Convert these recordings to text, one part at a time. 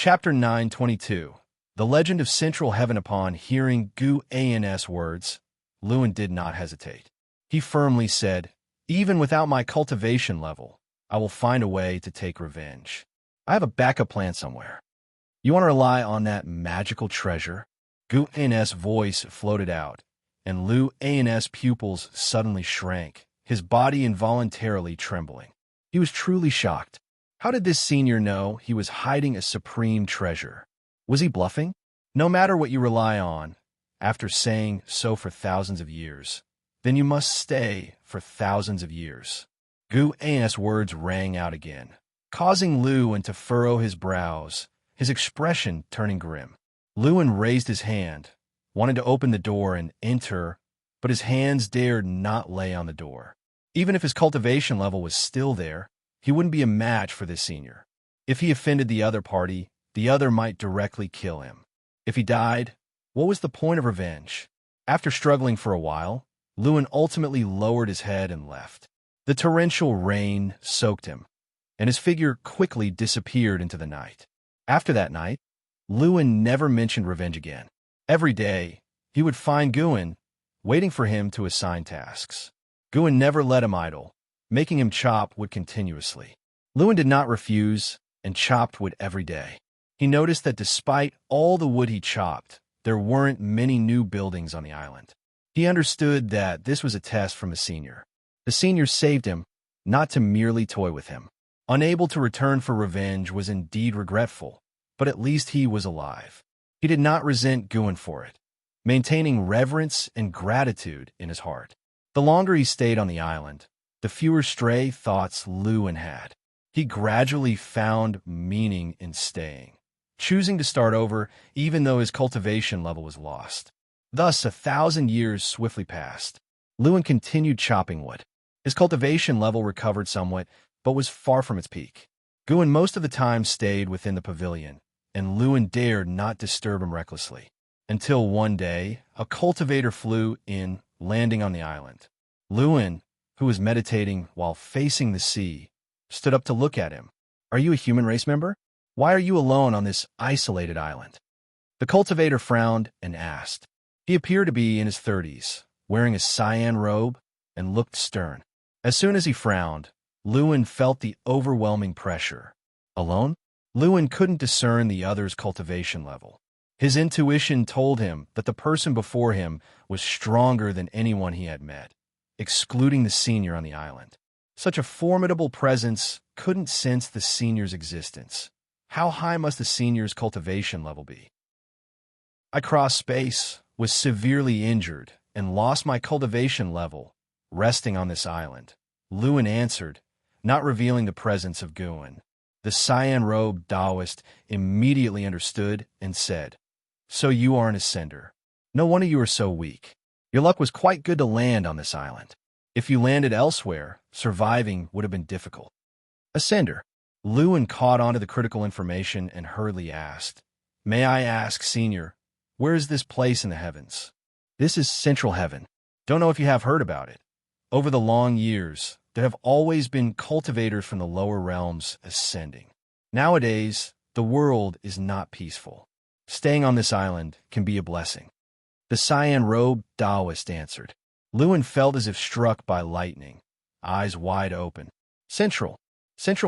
Chapter 922. The Legend of Central Heaven. Upon hearing Guan's words, Lewin did not hesitate. He firmly said, "Even without my cultivation level, I will find a way to take revenge. I have a backup plan somewhere. You want to rely on that magical treasure?" Guan's voice floated out, and Luan's pupils suddenly shrank, his body involuntarily trembling. He was truly shocked. How did this senior know he was hiding a supreme treasure? Was he bluffing? No matter what you rely on, after saying so for thousands of years, then you must stay for thousands of years. Guan's words rang out again, causing Lewin to furrow his brows, his expression turning grim. Lewin raised his hand, wanted to open the door and enter, but his hands dared not lay on the door. Even if his cultivation level was still there, he wouldn't be a match for this senior. If he offended the other party, the other might directly kill him. If he died, what was the point of revenge? After struggling for a while, Lewin ultimately lowered his head and left. The torrential rain soaked him, and his figure quickly disappeared into the night. After that night, Lewin never mentioned revenge again. Every day, he would find Guan, waiting for him to assign tasks. Guan never let him idle, making him chop wood continuously. Lewin did not refuse and chopped wood every day. He noticed that despite all the wood he chopped, there weren't many new buildings on the island. He understood that this was a test from a senior. The senior saved him, not to merely toy with him. Unable to return for revenge was indeed regretful, but at least he was alive. He did not resent Guan for it, maintaining reverence and gratitude in his heart. The longer he stayed on the island, the fewer stray thoughts Lewin had. He gradually found meaning in staying, choosing to start over even though his cultivation level was lost. Thus, 1,000 years swiftly passed. Lewin continued chopping wood. His cultivation level recovered somewhat, but was far from its peak. Guan most of the time stayed within the pavilion, and Lewin dared not disturb him recklessly. Until one day, a cultivator flew in, landing on the island. Lewin, who was meditating while facing the sea, stood up to look at him. "Are you a human race member? Why are you alone on this isolated island?" The cultivator frowned and asked. He appeared to be in his 30s, wearing a cyan robe, and looked stern. As soon as he frowned, Lewin felt the overwhelming pressure. Alone? Lewin couldn't discern the other's cultivation level. His intuition told him that the person before him was stronger than anyone he had met, excluding the senior on the island. Such a formidable presence couldn't sense the senior's existence. How high must the senior's cultivation level be? "I crossed space, was severely injured, and lost my cultivation level, resting on this island," Lewin answered, not revealing the presence of Guan. The cyan-robed Taoist immediately understood and said, "So you are an ascender. No wonder you are so weak. Your luck was quite good to land on this island. If you landed elsewhere, surviving would have been difficult." "Ascender." Lewin caught on to the critical information and hurriedly asked, "May I ask, Senior, where is this place in the heavens?" "This is Central Heaven. Don't know if you have heard about it. Over the long years, there have always been cultivators from the lower realms ascending. Nowadays, the world is not peaceful. Staying on this island can be a blessing." The cyan-robed Taoist answered. Lewin felt as if struck by lightning, eyes wide open. Central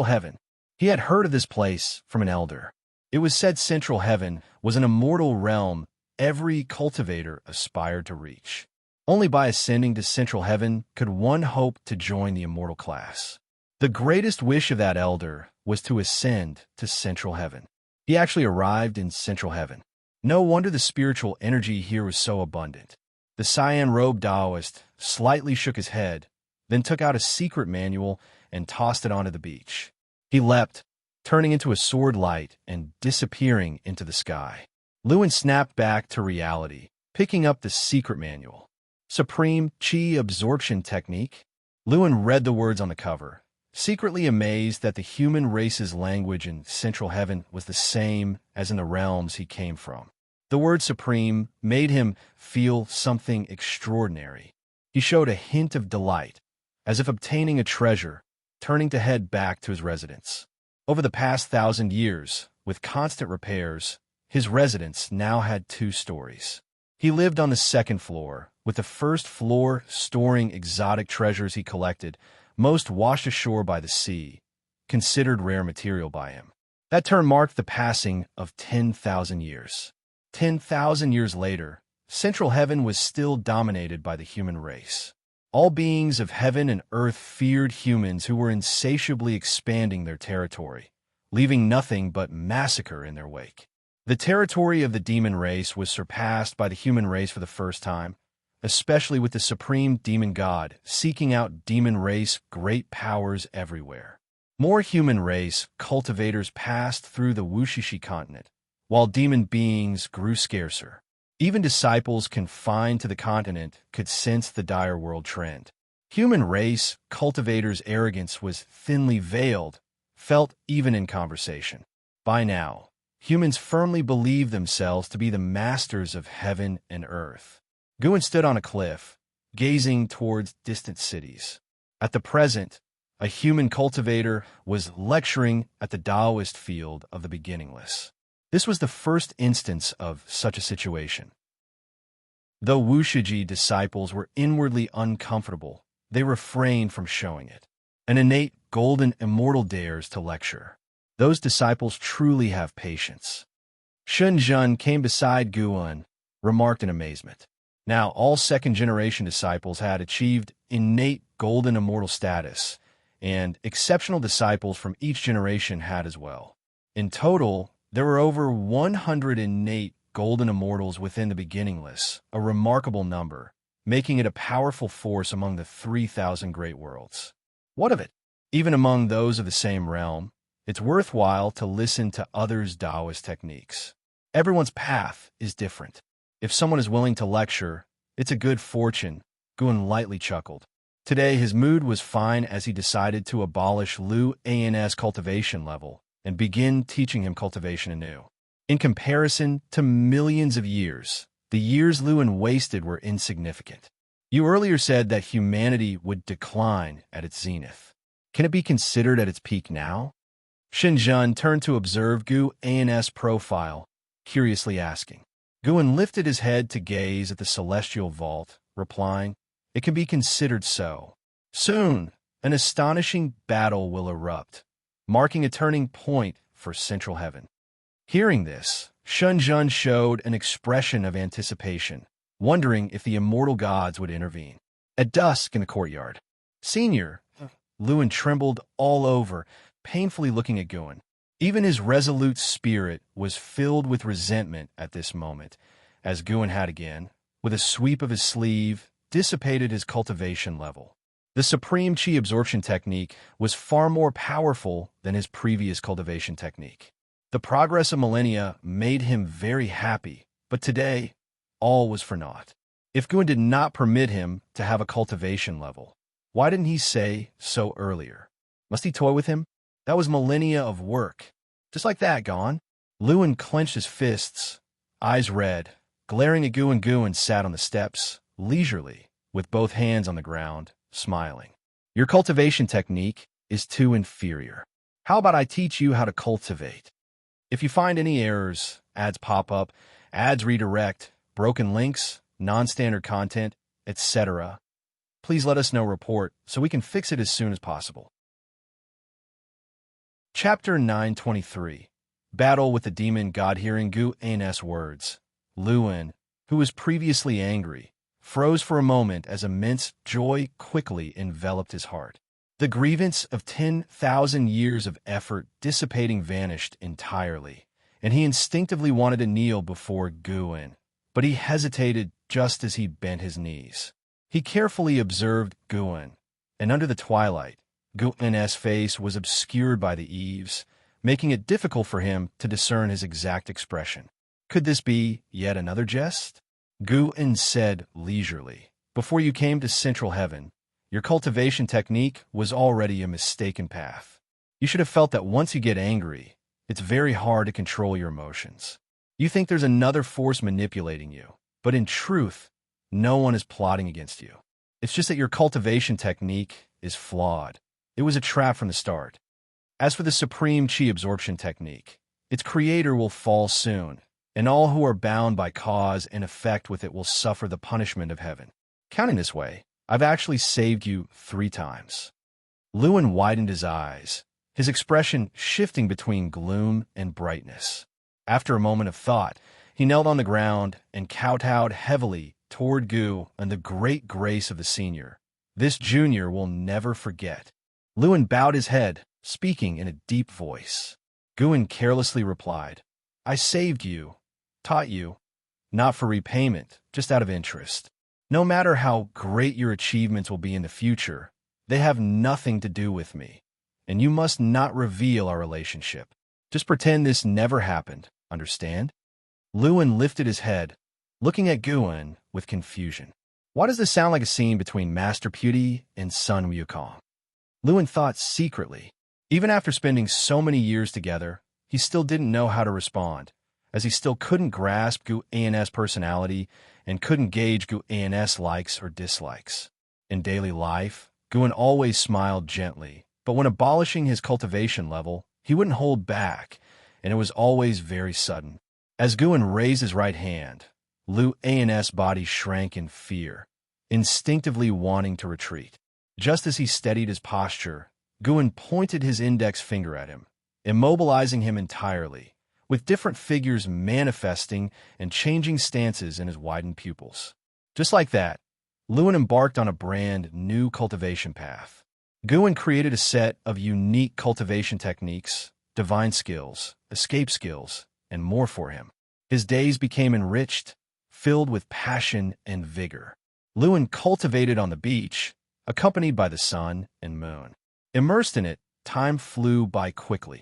Heaven. He had heard of this place from an elder. It was said Central Heaven was an immortal realm every cultivator aspired to reach. Only by ascending to Central Heaven could one hope to join the immortal class. The greatest wish of that elder was to ascend to Central Heaven. He actually arrived in Central Heaven. No wonder the spiritual energy here was so abundant. The cyan-robed Taoist slightly shook his head, then took out a secret manual and tossed it onto the beach. He leapt, turning into a sword light and disappearing into the sky. Lewin snapped back to reality, picking up the secret manual. Supreme Qi Absorption Technique. Lewin read the words on the cover, secretly amazed that the human race's language in Central Heaven was the same as in the realms he came from. The word supreme made him feel something extraordinary. He showed a hint of delight, as if obtaining a treasure, turning to head back to his residence. Over the past 1,000 years, with constant repairs, his residence now had 2 stories. He lived on the 2nd floor, with the 1st floor storing exotic treasures he collected, most washed ashore by the sea, considered rare material by him. That term marked the passing of 10,000 years. 10,000 years later, Central Heaven was still dominated by the human race. All beings of heaven and earth feared humans who were insatiably expanding their territory, leaving nothing but massacre in their wake. The territory of the demon race was surpassed by the human race for the first time, especially with the supreme demon god seeking out demon race great powers everywhere. More human race cultivators passed through the Wushishi continent, while demon beings grew scarcer. Even disciples confined to the continent could sense the dire world trend. Human race cultivators' arrogance was thinly veiled, felt even in conversation. By now, humans firmly believed themselves to be the masters of heaven and earth. Guin stood on a cliff, gazing towards distant cities. At the present, a human cultivator was lecturing at the Taoist field of the beginningless. This was the first instance of such a situation. Though Wushiji disciples were inwardly uncomfortable, they refrained from showing it. An innate golden immortal dares to lecture. Those disciples truly have patience. Shunjun came beside Guan, remarked in amazement. Now all 2nd-generation disciples had achieved innate golden immortal status, and exceptional disciples from each generation had as well. In total, there were over 100 innate golden immortals within the beginningless, a remarkable number, making it a powerful force among the 3,000 great worlds. What of it? Even among those of the same realm, it's worthwhile to listen to others' Taoist techniques. Everyone's path is different. If someone is willing to lecture, it's a good fortune, Guan lightly chuckled. Today his mood was fine as he decided to abolish Lu An's cultivation level and begin teaching him cultivation anew. In comparison to millions of years, the years Luan wasted were insignificant. You earlier said that humanity would decline at its zenith. Can it be considered at its peak now? Shenzhen turned to observe Gu An's profile, curiously asking. Guan lifted his head to gaze at the celestial vault, replying, "It can be considered so. Soon, an astonishing battle will erupt, marking a turning point for Central Heaven." Hearing this, Shunjun showed an expression of anticipation, wondering if the immortal gods would intervene. At dusk in the courtyard, Senior, Luan trembled all over, painfully looking at Guan. Even his resolute spirit was filled with resentment at this moment, as Guan had again, with a sweep of his sleeve, dissipated his cultivation level. The supreme chi absorption technique was far more powerful than his previous cultivation technique. The progress of millennia made him very happy, but today, all was for naught. If Guan did not permit him to have a cultivation level, why didn't he say so earlier? Must he toy with him? That was millennia of work. Just like that, gone. Luan clenched his fists, eyes red, glaring at Guan. Guan sat on the steps, leisurely, with both hands on the ground, smiling. Your cultivation technique is too inferior. How about I teach you how to cultivate? If you find any errors, ads pop up, ads redirect, broken links, non-standard content, etc., please let us know report so we can fix it as soon as possible. Chapter 923. Battle with the Demon God. Hearing Gu An's words, Luan, who was previously angry, froze for a moment as immense joy quickly enveloped his heart. The grievance of 10,000 years of effort dissipating vanished entirely, and he instinctively wanted to kneel before Guan, but he hesitated just as he bent his knees. He carefully observed Guan, and under the twilight, Guan's face was obscured by the eaves, making it difficult for him to discern his exact expression. Could this be yet another jest? Guan said leisurely, "Before you came to Central Heaven, your cultivation technique was already a mistaken path. You should have felt that once you get angry, it's very hard to control your emotions. You think there's another force manipulating you, but in truth, no one is plotting against you. It's just that your cultivation technique is flawed. It was a trap from the start. As for the supreme chi absorption technique, Its creator will fall soon, and all who are bound by cause and effect with it will suffer the punishment of heaven. Counting this way, I've actually saved you 3 times. Lewin widened his eyes, his expression shifting between gloom and brightness. After a moment of thought, he knelt on the ground and kowtowed heavily toward Gu and the great grace of the senior. This junior will never forget. Lewin bowed his head, speaking in a deep voice. Guin carelessly replied, I saved you, taught you, not for repayment, just out of interest. No matter how great your achievements will be in the future, they have nothing to do with me, and you must not reveal our relationship. Just pretend this never happened, understand? Lewin lifted his head, looking at Guin with confusion. Why does this sound like a scene between Master Pewdie and Sun Wukong? Lewin thought secretly. Even after spending so many years together, he still didn't know how to respond, as he still couldn't grasp Gu An's personality and couldn't gauge Gu An's likes or dislikes. In daily life, Guin always smiled gently, but when abolishing his cultivation level, he wouldn't hold back, and it was always very sudden. As Guin raised his right hand, Lu An's body shrank in fear, instinctively wanting to retreat. Just as he steadied his posture, Guin pointed his index finger at him, immobilizing him entirely, with different figures manifesting and changing stances in his widened pupils. Just like that, Lewin embarked on a brand new cultivation path. Guin created a set of unique cultivation techniques, divine skills, escape skills, and more for him. His days became enriched, filled with passion and vigor. Lewin cultivated on the beach, accompanied by the sun and moon. Immersed in it, time flew by quickly.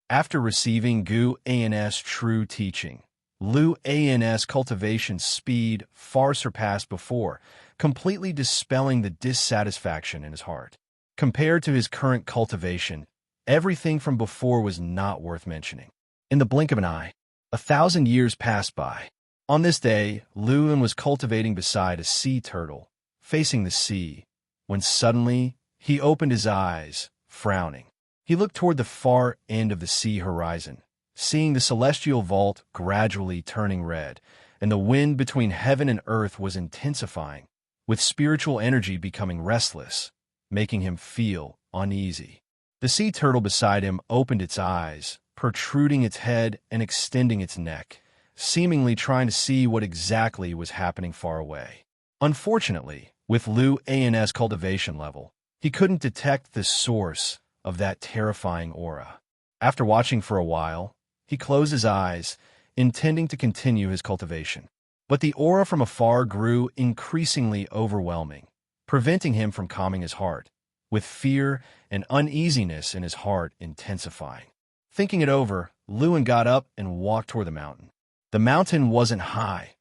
After receiving Gu An's true teaching, Lu An's cultivation speed far surpassed before, completely dispelling the dissatisfaction in his heart. Compared to his current cultivation, everything from before was not worth mentioning. In the blink of an eye, 1,000 years passed by. On this day, Lewin was cultivating beside a sea turtle, facing the sea, when suddenly he opened his eyes, frowning. He looked toward the far end of the sea horizon, seeing the celestial vault gradually turning red, and the wind between heaven and earth was intensifying, with spiritual energy becoming restless, making him feel uneasy. The sea turtle beside him opened its eyes, protruding its head and extending its neck, seemingly trying to see what exactly was happening far away. Unfortunately, with Lu An's cultivation level, he couldn't detect the source of that terrifying aura. After watching for a while, he closed his eyes, intending to continue his cultivation. But the aura from afar grew increasingly overwhelming, preventing him from calming his heart, with fear and uneasiness in his heart intensifying. Thinking it over, Lewin got up and walked toward the mountain. The mountain wasn't high,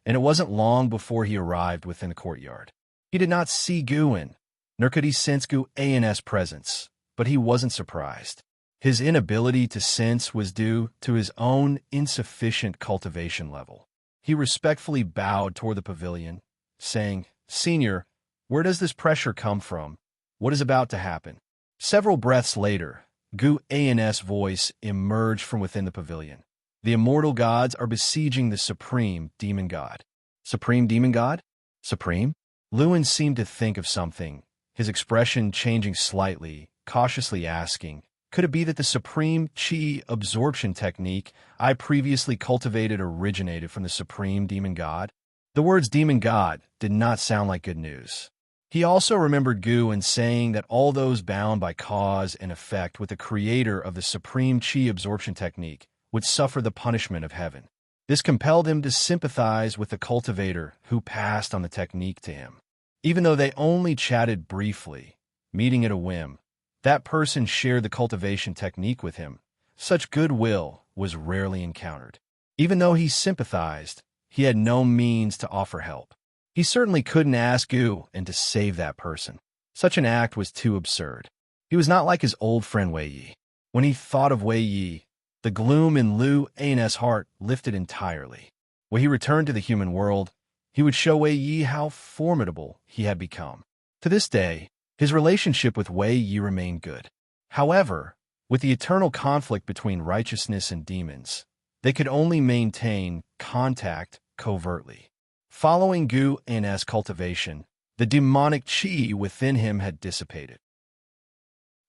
and it wasn't long before he arrived within the courtyard. He did not see Guin, nor could he sense Gu An's presence, but he wasn't surprised. His inability to sense was due to his own insufficient cultivation level. He respectfully bowed toward the pavilion, saying, "Senior, where does this pressure come from? What is about to happen?" Several breaths later, Gu An's voice emerged from within the pavilion. "The immortal gods are besieging the supreme demon god." Supreme demon god? Supreme? Lewin seemed to think of something, his expression changing slightly, cautiously asking, "Could it be that the supreme chi absorption technique I previously cultivated originated from the supreme demon god?" The words demon god did not sound like good news. He also remembered Guin saying that all those bound by cause and effect with the creator of the supreme chi absorption technique would suffer the punishment of heaven. This compelled him to sympathize with the cultivator who passed on the technique to him. Even though they only chatted briefly, meeting at a whim, that person shared the cultivation technique with him. Such goodwill was rarely encountered. Even though he sympathized, he had no means to offer help. He certainly couldn't ask Gu and to save that person. Such an act was too absurd. He was not like his old friend Wei Yi. When he thought of Wei Yi, the gloom in Lu An's heart lifted entirely. When he returned to the human world, he would show Wei Yi how formidable he had become. To this day, his relationship with Wei Yi remained good. However, With the eternal conflict between righteousness and demons, they could only maintain contact covertly. Following Gu An's cultivation, the demonic chi within him had dissipated.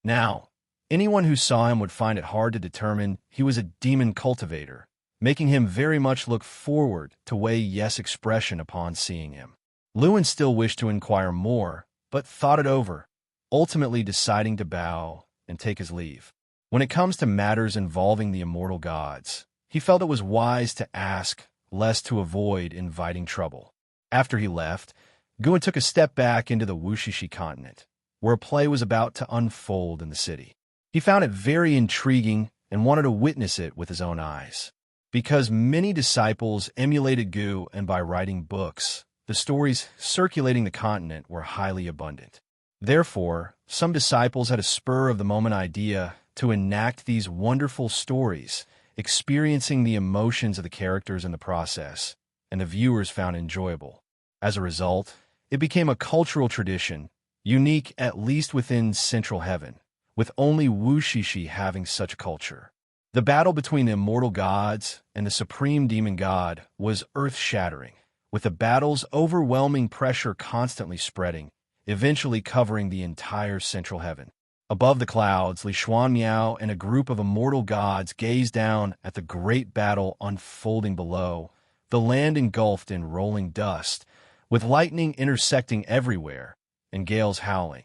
Now, anyone who saw him would find it hard to determine he was a demon cultivator, making him very much look forward to Wei Yes' expression upon seeing him. Lewin still wished to inquire more, but thought it over, ultimately deciding to bow and take his leave. When it comes to matters involving the immortal gods, he felt it was wise to ask, lest to avoid inviting trouble. After he left, Guan took a step back into the Wushishi continent, where a play was about to unfold in the city. He found it very intriguing and wanted to witness it with his own eyes. Because many disciples emulated Gu, and by writing books, the stories circulating the continent were highly abundant. Therefore, some disciples had a spur-of-the-moment idea to enact these wonderful stories, experiencing the emotions of the characters in the process, and the viewers found enjoyable. As a result, it became a cultural tradition, unique at least within Central Heaven, with only Wushishi having such a culture. The battle between the immortal gods and the supreme demon god was earth-shattering, with the battle's overwhelming pressure constantly spreading, eventually covering the entire Central Heaven. Above the clouds, Li Xuanmiao and a group of immortal gods gazed down at the great battle unfolding below, the land engulfed in rolling dust, with lightning intersecting everywhere, and gales howling,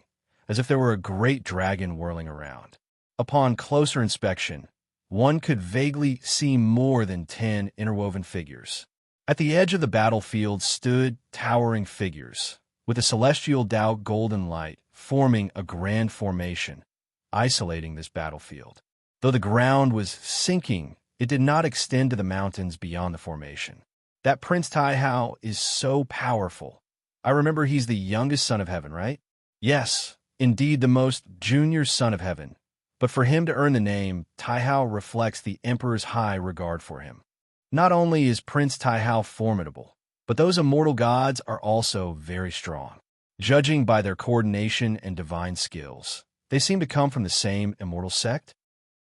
as if there were a great dragon whirling around. Upon closer inspection, one could vaguely see more than 10 interwoven figures. At the edge of the battlefield stood towering figures, with a celestial Tao golden light forming a grand formation, isolating this battlefield. Though the ground was sinking, it did not extend to the mountains beyond the formation. That Prince Taihao is so powerful. I remember he's the youngest son of heaven, right? Yes, indeed the most junior son of heaven. But for him to earn the name, Taihao reflects the emperor's high regard for him. Not only is Prince Taihao formidable, but those immortal gods are also very strong. Judging by their coordination and divine skills, they seem to come from the same immortal sect.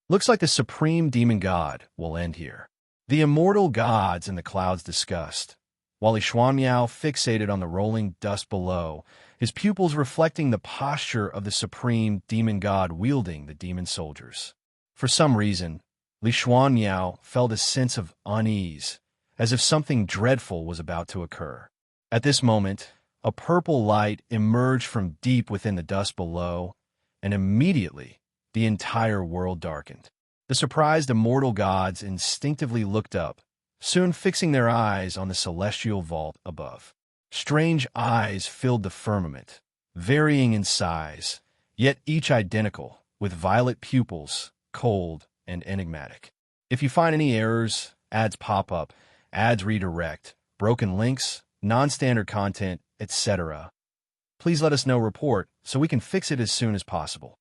Looks like the supreme demon god will end here. The immortal gods in the clouds discussed, while Li Xuanmiao fixated on the rolling dust below, his pupils reflecting the posture of the supreme demon god wielding the demon soldiers. For some reason, Li Xuanmiao felt a sense of unease, as if something dreadful was about to occur. At this moment, a purple light emerged from deep within the dust below, and immediately the entire world darkened. The surprised immortal gods instinctively looked up, soon fixing their eyes on the celestial vault above. Strange eyes filled the firmament, varying in size, yet each identical, with violet pupils, cold and enigmatic. If you find any errors, ads pop up, ads redirect, broken links, non-standard content, etc., please let us know report so we can fix it as soon as possible.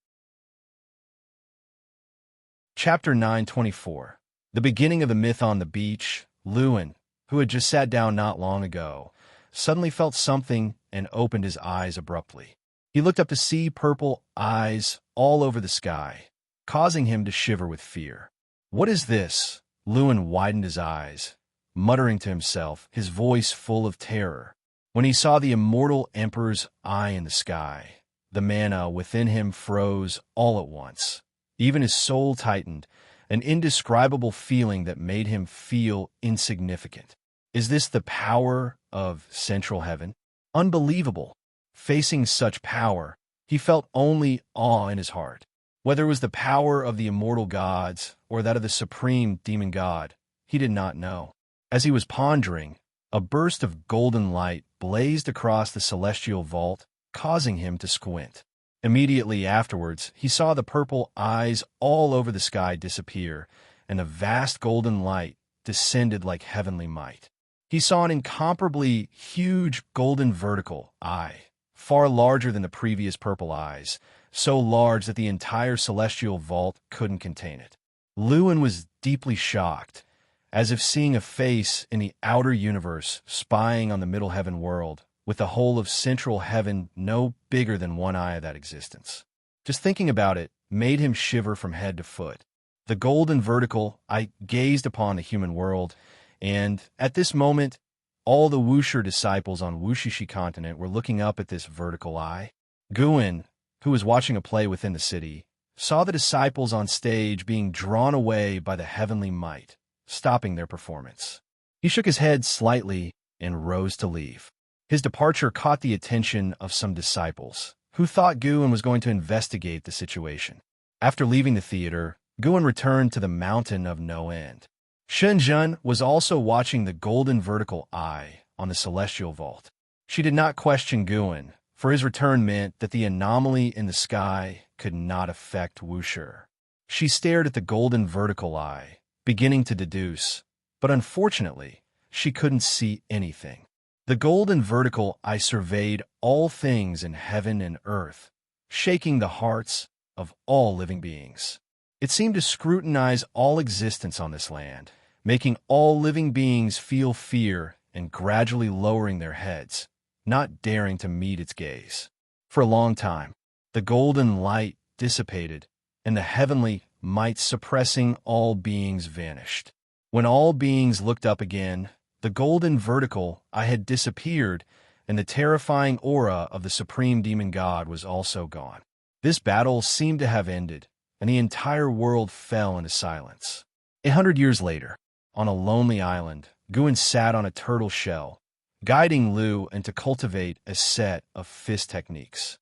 Chapter 924. The beginning of the myth on the beach. Lewin, who had just sat down not long ago, suddenly felt something and opened his eyes abruptly. He looked up to see purple eyes all over the sky, causing him to shiver with fear. What is this? Lewin widened his eyes, muttering to himself, his voice full of terror. When he saw the immortal emperor's eye in the sky, the mana within him froze all at once. Even his soul tightened, an indescribable feeling that made him feel insignificant. Is this the power of Central Heaven? Unbelievable. Facing such power, he felt only awe in his heart. Whether it was the power of the immortal gods or that of the supreme demon god, he did not know. As he was pondering, a burst of golden light blazed across the celestial vault, causing him to squint. Immediately afterwards, he saw the purple eyes all over the sky disappear, and a vast golden light descended like heavenly might. He saw an incomparably huge golden vertical eye, far larger than the previous purple eyes, so large that the entire celestial vault couldn't contain it. Lewin was deeply shocked, as if seeing a face in the outer universe spying on the middle heaven world, with the whole of Central Heaven no bigger than one eye of that existence. Just thinking about it made him shiver from head to foot. The golden vertical eye gazed upon the human world, and at this moment, all the Wuxia disciples on Wushishi continent were looking up at this vertical eye. Guan, who was watching a play within the city, saw the disciples on stage being drawn away by the heavenly might, stopping their performance. He shook his head slightly and rose to leave. His departure caught the attention of some disciples, who thought Guan was going to investigate the situation. After leaving the theater, Guan returned to the mountain of no end. Shenzhen was also watching the golden vertical eye on the celestial vault. She did not question Guan, for his return meant that the anomaly in the sky could not affect Wuxia. She stared at the golden vertical eye, beginning to deduce, but unfortunately, she couldn't see anything. The golden vertical eye surveyed all things in heaven and earth, shaking the hearts of all living beings. It seemed to scrutinize all existence on this land, making all living beings feel fear and gradually lowering their heads, not daring to meet its gaze. For a long time, the golden light dissipated, and the heavenly might suppressing all beings vanished. When all beings looked up again, the golden vertical eye had disappeared, and the terrifying aura of the supreme demon god was also gone. This battle seemed to have ended, and the entire world fell into silence. 100 years later, on a lonely island, Guan sat on a turtle shell, guiding Lu and to cultivate a set of fist techniques.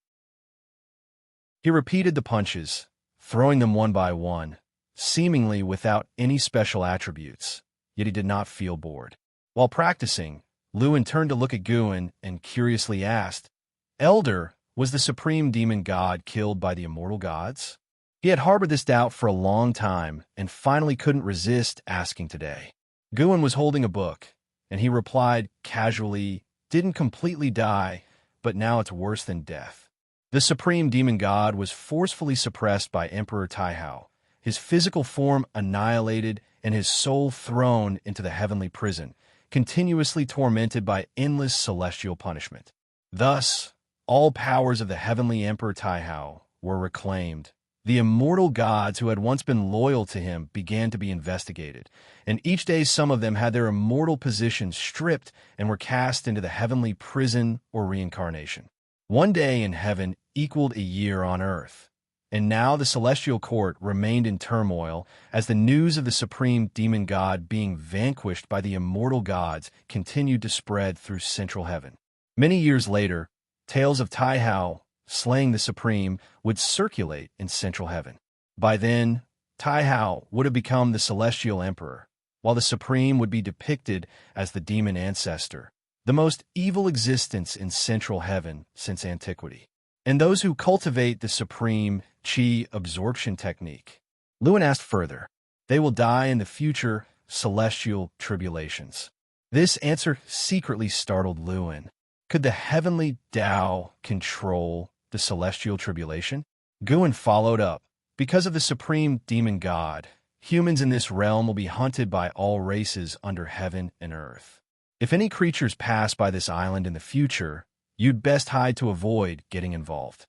He repeated the punches, throwing them one by one, seemingly without any special attributes, yet he did not feel bored. While practicing, Luan turned to look at Guan and curiously asked, "Elder, was the supreme demon god killed by the immortal gods?" He had harbored this doubt for a long time and finally couldn't resist asking today. Guan was holding a book, and he replied casually, "Didn't completely die, but now it's worse than death." The supreme demon god was forcefully suppressed by Emperor Taihao, his physical form annihilated and his soul thrown into the heavenly prison, continuously tormented by endless celestial punishment. Thus, all powers of the heavenly Emperor Taihao were reclaimed. The immortal gods who had once been loyal to him began to be investigated, and each day some of them had their immortal positions stripped and were cast into the heavenly prison or reincarnation. One day in heaven equaled a year on earth, and now the celestial court remained in turmoil as the news of the supreme demon god being vanquished by the immortal gods continued to spread through central heaven. Many years later, tales of Taihao slaying the supreme would circulate in central heaven. By then, Taihao would have become the celestial emperor, while the supreme would be depicted as the demon ancestor, the most evil existence in central heaven since antiquity. And those who cultivate the supreme chi absorption technique, Luan asked further, they will die in the future celestial tribulations. This answer secretly startled Luan. Could the heavenly Tao control the celestial tribulation? Guan followed up. Because of the supreme demon god, humans in this realm will be hunted by all races under heaven and earth. If any creatures pass by this island in the future, you'd best hide to avoid getting involved.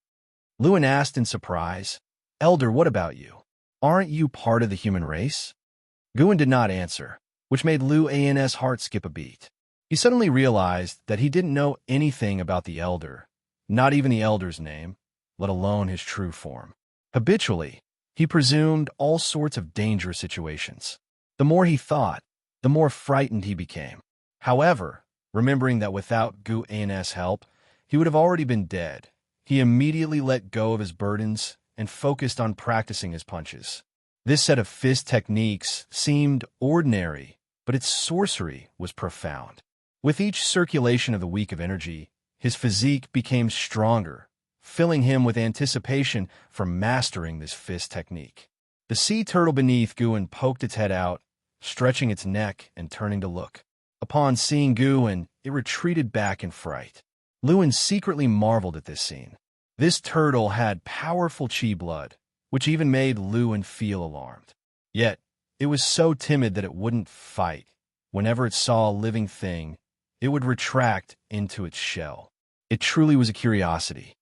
Luan asked in surprise, "Elder, what about you? Aren't you part of the human race?" Guan did not answer, which made Luan's heart skip a beat. He suddenly realized that he didn't know anything about the elder, not even the elder's name, let alone his true form. Habitually, he presumed all sorts of dangerous situations. The more he thought, the more frightened he became. However, remembering that without Guan's help, he would have already been dead, he immediately let go of his burdens and focused on practicing his punches. This set of fist techniques seemed ordinary, but its sorcery was profound. With each circulation of the week of energy, his physique became stronger, filling him with anticipation for mastering this fist technique. The sea turtle beneath Guan poked its head out, stretching its neck and turning to look. Upon seeing Guan, it retreated back in fright. Luan secretly marveled at this scene. This turtle had powerful chi blood, which even made Luan feel alarmed. Yet, it was so timid that it wouldn't fight. Whenever it saw a living thing, it would retract into its shell. It truly was a curiosity.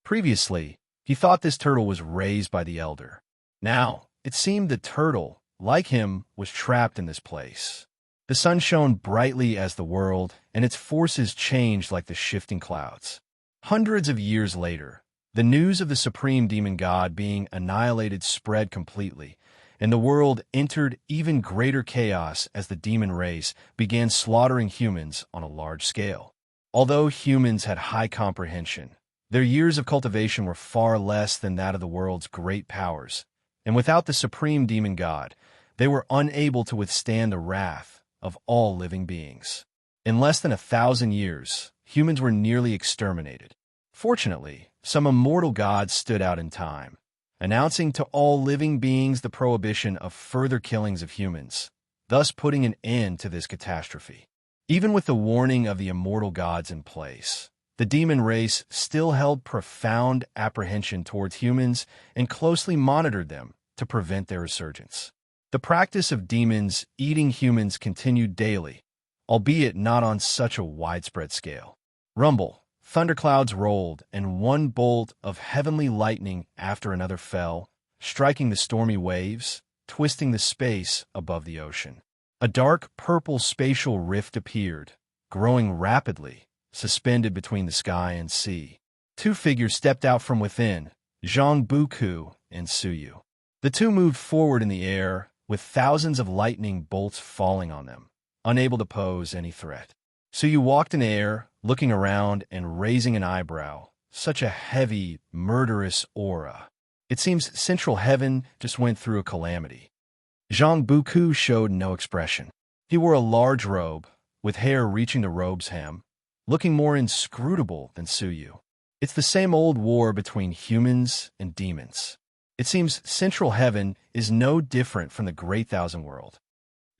Previously, He thought this turtle was raised by the elder. Now, it seemed the turtle, like him, was trapped in this place. The sun shone brightly as the world, and its forces changed like the shifting clouds. Hundreds of years later, the news of the supreme demon god being annihilated spread completely, and the world entered even greater chaos as the demon race began slaughtering humans on a large scale. Although humans had high comprehension, their years of cultivation were far less than that of the world's great powers, and without the supreme demon god, they were unable to withstand the wrath of all living beings. In less than 1,000 years, humans were nearly exterminated. Fortunately, some immortal gods stood out in time, announcing to all living beings the prohibition of further killings of humans, thus putting an end to this catastrophe. Even with the warning of the immortal gods in place, the demon race still held profound apprehension towards humans and closely monitored them to prevent their resurgence. The practice of demons eating humans continued daily, albeit not on such a widespread scale. Rumble, thunderclouds rolled, and one bolt of heavenly lightning after another fell, striking the stormy waves, twisting the space above the ocean. A dark purple spatial rift appeared, growing rapidly, suspended between the sky and sea. Two figures stepped out from within, Zhang Buku and Suyu. The two moved forward in the air, with thousands of lightning bolts falling on them, unable to pose any threat. Suyu walked in air, looking around and raising an eyebrow, such a heavy, murderous aura. It seems central heaven just went through a calamity. Zhang Buku showed no expression. He wore a large robe, with hair reaching the robe's hem, looking more inscrutable than Suyu. It's the same old war between humans and demons. It seems central heaven is no different from the Great Thousand World.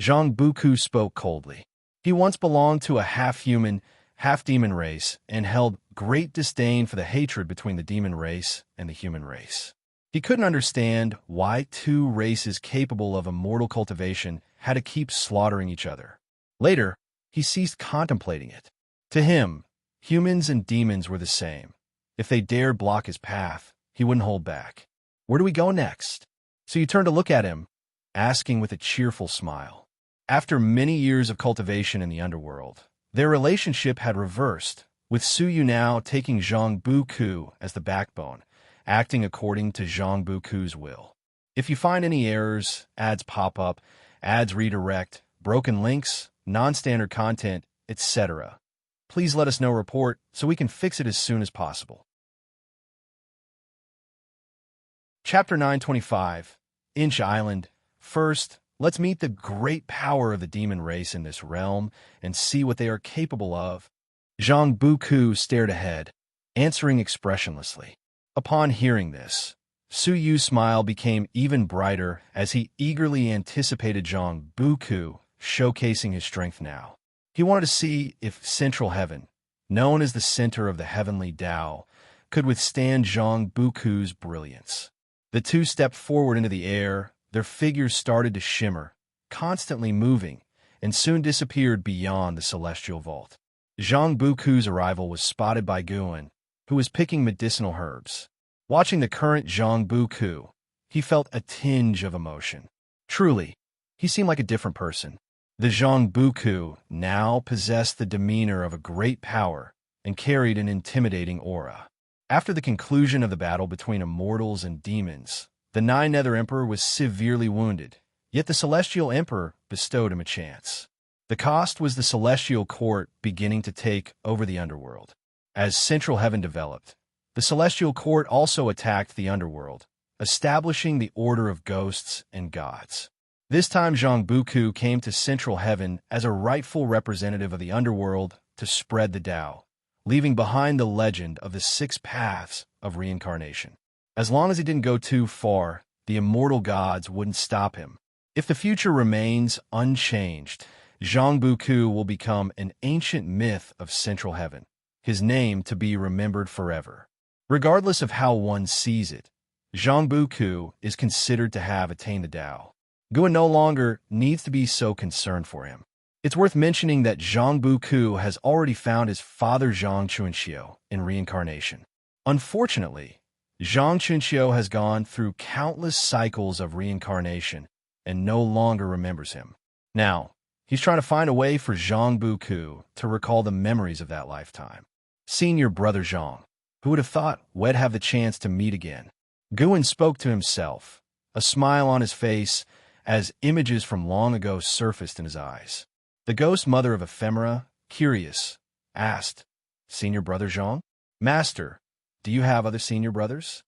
Zhang Buku spoke coldly. He once belonged to a half-human, half-demon race and held great disdain for the hatred between the demon race and the human race. He couldn't understand why two races capable of immortal cultivation had to keep slaughtering each other. Later, he ceased contemplating it. To him, humans and demons were the same. If they dared block his path, he wouldn't hold back. Where do we go next? So you turned to look at him, asking with a cheerful smile. After many years of cultivation in the underworld, their relationship had reversed, with Suyu now taking Zhang Buku as the backbone, acting according to Zhang Buku's will. If you find any errors, ads pop up, ads redirect, broken links, non-standard content, etc., please let us know report so we can fix it as soon as possible. Chapter 925, Inch Island. First, let's meet the great power of the demon race in this realm and see what they are capable of. Zhang Buku stared ahead, answering expressionlessly. Upon hearing this, Suyu's smile became even brighter as he eagerly anticipated Zhang Buku showcasing his strength now. He wanted to see if Central Heaven, known as the center of the heavenly Tao, could withstand Zhang Buku's brilliance. The two stepped forward into the air, their figures started to shimmer, constantly moving, and soon disappeared beyond the celestial vault. Zhang Buku's arrival was spotted by Guan, who was picking medicinal herbs. Watching the current Zhang Buku, he felt a tinge of emotion. Truly, he seemed like a different person. The Zhang Buku now possessed the demeanor of a great power and carried an intimidating aura. After the conclusion of the battle between immortals and demons, the Nine Nether Emperor was severely wounded, yet the Celestial Emperor bestowed him a chance. The cost was the Celestial Court beginning to take over the underworld. As Central Heaven developed, the Celestial Court also attacked the underworld, establishing the order of ghosts and gods. This time Zhang Buku came to Central Heaven as a rightful representative of the underworld to spread the Tao, leaving behind the legend of the 6 paths of reincarnation. As long as he didn't go too far, the immortal gods wouldn't stop him. If the future remains unchanged, Zhang Buku will become an ancient myth of Central Heaven, his name to be remembered forever. Regardless of how one sees it, Zhang Buku is considered to have attained the Tao. Guan no longer needs to be so concerned for him. It's worth mentioning that Zhang Buku has already found his father Zhang Chuanxiu in reincarnation. Unfortunately, Zhang Chunqiu has gone through countless cycles of reincarnation and no longer remembers him. Now, he's trying to find a way for Zhang Buku to recall the memories of that lifetime. Senior brother Zhang. Who would have thought we'd have the chance to meet again? Guan spoke to himself, a smile on his face as images from long ago surfaced in his eyes. The ghost mother of ephemera, curious, asked, Senior brother Zhang? Master, do you have other senior brothers?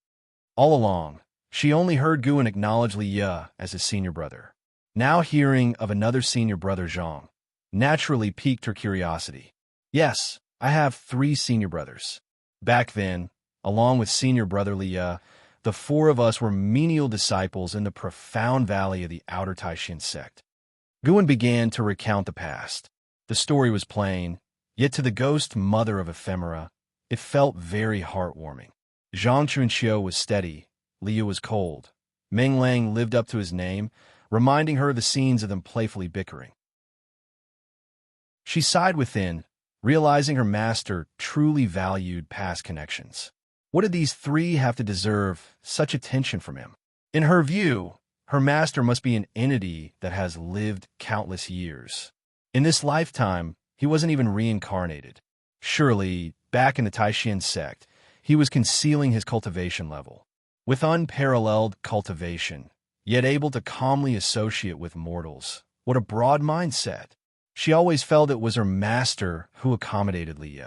All along, she only heard Guan acknowledge Li Ye as his senior brother. Now hearing of another senior brother Zhang naturally piqued her curiosity. Yes, I have 3 senior brothers. Back then, along with senior brother Li Ye, the 4 of us were menial disciples in the profound valley of the outer Taishan sect. Guan began to recount the past. The story was plain, yet to the ghost mother of ephemera, it felt very heartwarming. Zhang Chunqiu was steady, Liu was cold. Meng Lang lived up to his name, reminding her of the scenes of them playfully bickering. She sighed within, realizing her master truly valued past connections. What did these 3 have to deserve such attention from him? In her view, her master must be an entity that has lived countless years. In this lifetime, he wasn't even reincarnated. Surely, back in the Taishan sect, he was concealing his cultivation level. With unparalleled cultivation, yet able to calmly associate with mortals. What a broad mindset. She always felt it was her master who accommodated Li Ye.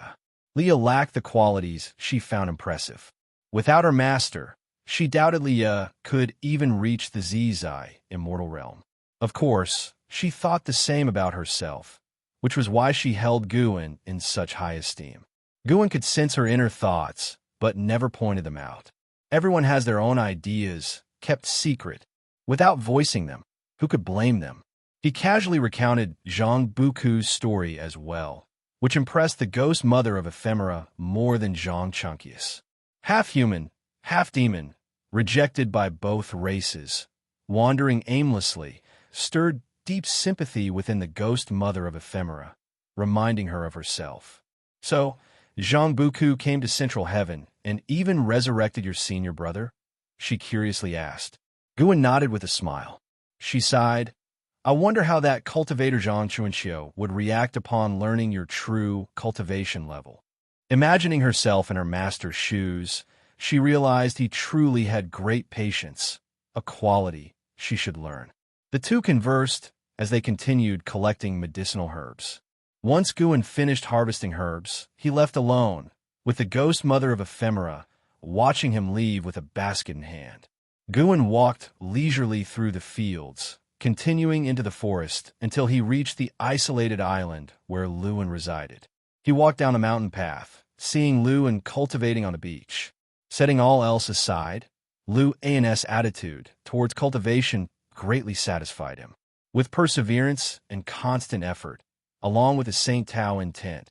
Li Ye lacked the qualities she found impressive. Without her master, she doubted Li Ye could even reach the Zizai, immortal realm. Of course, she thought the same about herself, which was why she held Guan in such high esteem. Guan could sense her inner thoughts, but never pointed them out. Everyone has their own ideas, kept secret, without voicing them. Who could blame them? He casually recounted Zhang Buku's story as well, which impressed the ghost mother of ephemera more than Zhang Chunqius. Half human, half demon, rejected by both races, wandering aimlessly, stirred deep sympathy within the ghost mother of ephemera, reminding her of herself. So, Zhang Buku came to Central Heaven and even resurrected your senior brother? She curiously asked. Guan nodded with a smile. She sighed. I wonder how that cultivator Zhang Chunqiu would react upon learning your true cultivation level. Imagining herself in her master's shoes, she realized he truly had great patience, a quality she should learn. The 2 conversed as they continued collecting medicinal herbs. Once Guan finished harvesting herbs, he left alone, with the ghost mother of ephemera watching him leave with a basket in hand. Guan walked leisurely through the fields, continuing into the forest until he reached the isolated island where Luan resided. He walked down the mountain path, seeing Luan cultivating on the beach. Setting all else aside, Luan's attitude towards cultivation greatly satisfied him. With perseverance and constant effort, along with a Saint Tao intent,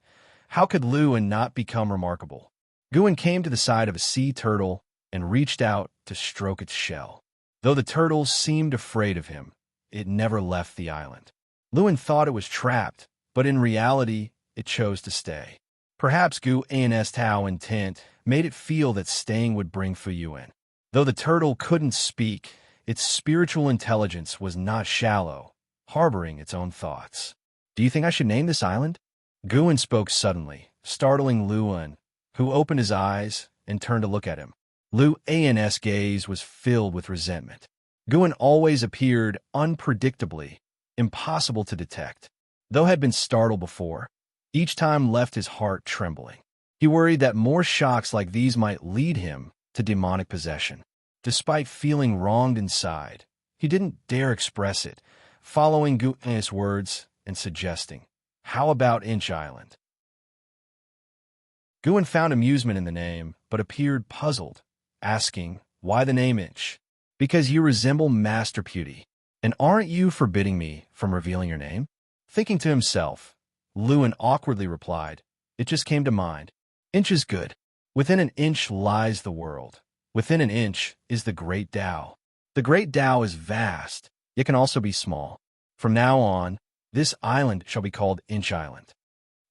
how could Luan not become remarkable? Guan came to the side of a sea turtle and reached out to stroke its shell. Though the turtle seemed afraid of him, it never left the island. Luan thought it was trapped, but in reality, it chose to stay. Perhaps Guan's Tao intent made it feel that staying would bring Fuyuan. Though the turtle couldn't speak, its spiritual intelligence was not shallow, harboring its own thoughts. Do you think I should name this island? Guan spoke suddenly, startling Luan, who opened his eyes and turned to look at him. Luan's gaze was filled with resentment. Guan always appeared unpredictably, impossible to detect. Though had been startled before, each time left his heart trembling. He worried that more shocks like these might lead him to demonic possession. Despite feeling wronged inside, he didn't dare express it, following Guan's words and suggesting, "How about Inch Island?" Guan found amusement in the name, but appeared puzzled, asking, "Why the name Inch?" "Because you resemble Master Beauty. And aren't you forbidding me from revealing your name?" Thinking to himself, Luan awkwardly replied, "It just came to mind. Inch is good. Within an inch lies the world. Within an inch is the Great Tao. The Great Tao is vast, yet can also be small. From now on, this island shall be called Inch Island."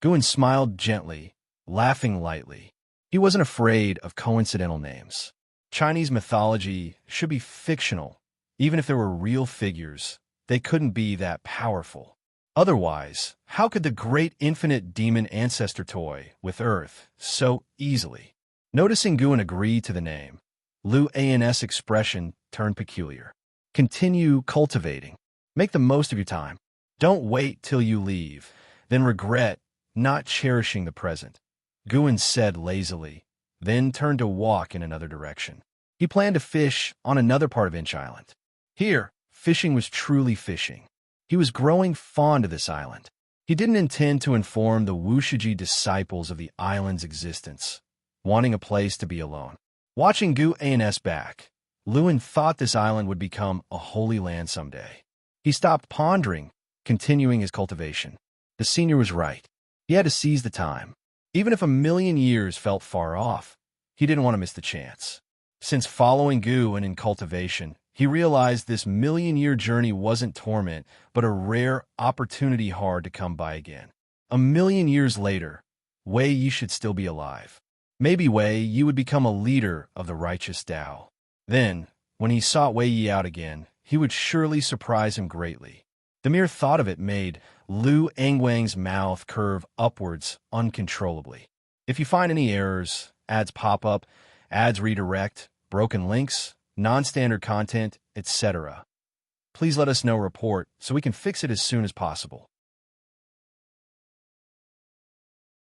Guan smiled gently, laughing lightly. He wasn't afraid of coincidental names. Chinese mythology should be fictional. Even if there were real figures, they couldn't be that powerful. Otherwise, how could the great infinite demon ancestor toy with Earth so easily? Noticing Guan agree to the name, Lu An's expression turned peculiar. Continue cultivating. Make the most of your time. Don't wait till you leave, then regret not cherishing the present. Guan said lazily, then turned to walk in another direction. He planned to fish on another part of Inch Island. Here, fishing was truly fishing. He was growing fond of this island. He didn't intend to inform the Wushiji disciples of the island's existence, wanting a place to be alone. Watching Gu An's back, Luan thought this island would become a holy land someday. He stopped pondering, continuing his cultivation. The senior was right. He had to seize the time. Even if 1,000,000 years felt far off, he didn't want to miss the chance. Since following Gu and in cultivation, he realized this 1,000,000-year journey wasn't torment, but a rare opportunity hard to come by again. 1,000,000 years later, Wei Yi should still be alive. Maybe Wei Yi would become a leader of the righteous Tao. Then, when he sought Wei Yi out again, he would surely surprise him greatly. The mere thought of it made Lu Angwang's mouth curve upwards uncontrollably. If you find any errors, ads pop up, ads redirect, broken links, non-standard content, etc., please let us know report so we can fix it as soon as possible.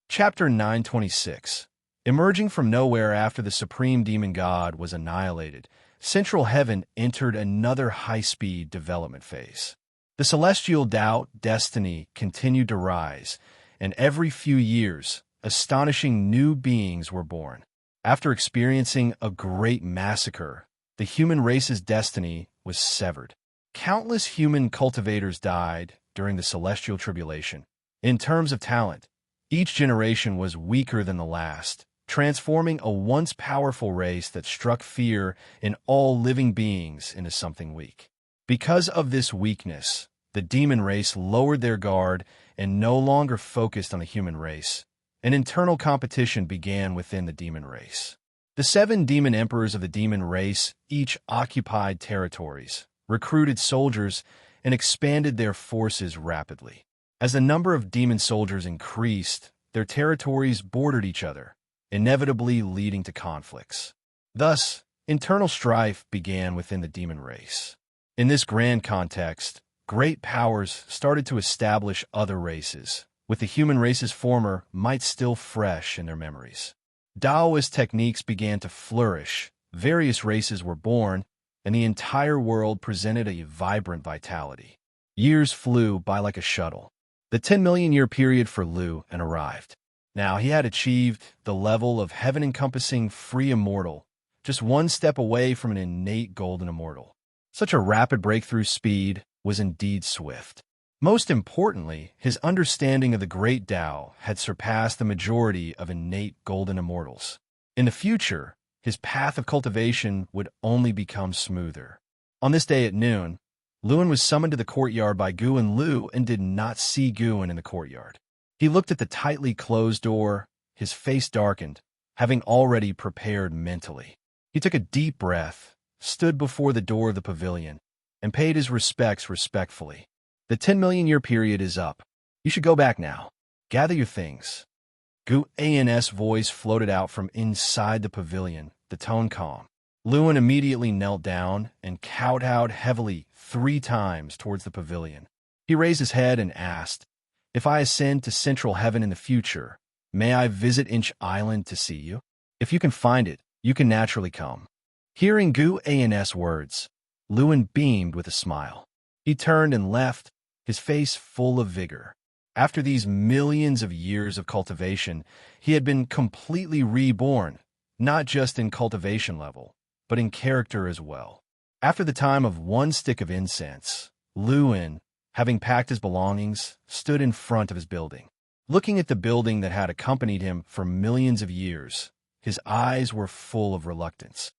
Chapter 926. Emerging from nowhere after the supreme demon god was annihilated, Central Heaven entered another high-speed development phase. The celestial Tao destiny continued to rise, and every few years, astonishing new beings were born. After experiencing a great massacre, the human race's destiny was severed. Countless human cultivators died during the celestial tribulation. In terms of talent, each generation was weaker than the last, transforming a once powerful race that struck fear in all living beings into something weak. Because of this weakness, the demon race lowered their guard and no longer focused on the human race. An internal competition began within the demon race. The 7 demon emperors of the demon race each occupied territories, recruited soldiers, and expanded their forces rapidly. As the number of demon soldiers increased, their territories bordered each other, inevitably leading to conflicts. Thus, internal strife began within the demon race. In this grand context, great powers started to establish other races, with the human race's former might still fresh in their memories. Taoist techniques began to flourish, various races were born, and the entire world presented a vibrant vitality. Years flew by like a shuttle. The 10,000,000-year period for Lu and arrived. Now he had achieved the level of heaven-encompassing free immortal, just one step away from an innate golden immortal. Such a rapid breakthrough speed was indeed swift. Most importantly, his understanding of the great Tao had surpassed the majority of innate golden immortals. In the future, his path of cultivation would only become smoother. On this day at noon, Luan was summoned to the courtyard by Gu and Lu and did not see Guan in the courtyard. He looked at the tightly closed door, his face darkened, having already prepared mentally. He took a deep breath, stood before the door of the pavilion, and paid his respects respectfully. The 10,000,000-year period is up. You should go back now. Gather your things. Gu An's voice floated out from inside the pavilion, the tone calm. Luan immediately knelt down and kowtowed heavily 3 times towards the pavilion. He raised his head and asked, "If I ascend to Central Heaven in the future, may I visit Inch Island to see you? If you can find it, you can naturally come." Hearing Gu An's words, Luan beamed with a smile. He turned and left, his face full of vigor. After these millions of years of cultivation, he had been completely reborn, not just in cultivation level, but in character as well. After the time of 1 stick of incense, Luan, having packed his belongings, stood in front of his building. Looking at the building that had accompanied him for millions of years, his eyes were full of reluctance.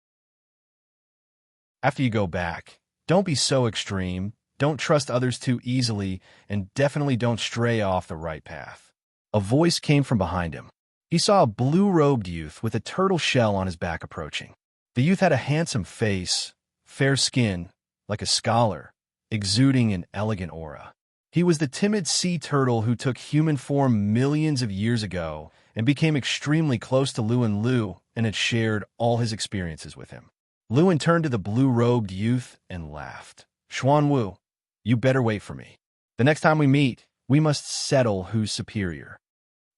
After you go back, don't be so extreme, don't trust others too easily, and definitely don't stray off the right path. A voice came from behind him. He saw a blue-robed youth with a turtle shell on his back approaching. The youth had a handsome face, fair skin, like a scholar, exuding an elegant aura. He was the timid sea turtle who took human form millions of years ago and became extremely close to Lu and had shared all his experiences with him. Luin turned to the blue-robed youth and laughed. Xuanwu, you better wait for me. The next time we meet, we must settle who's superior.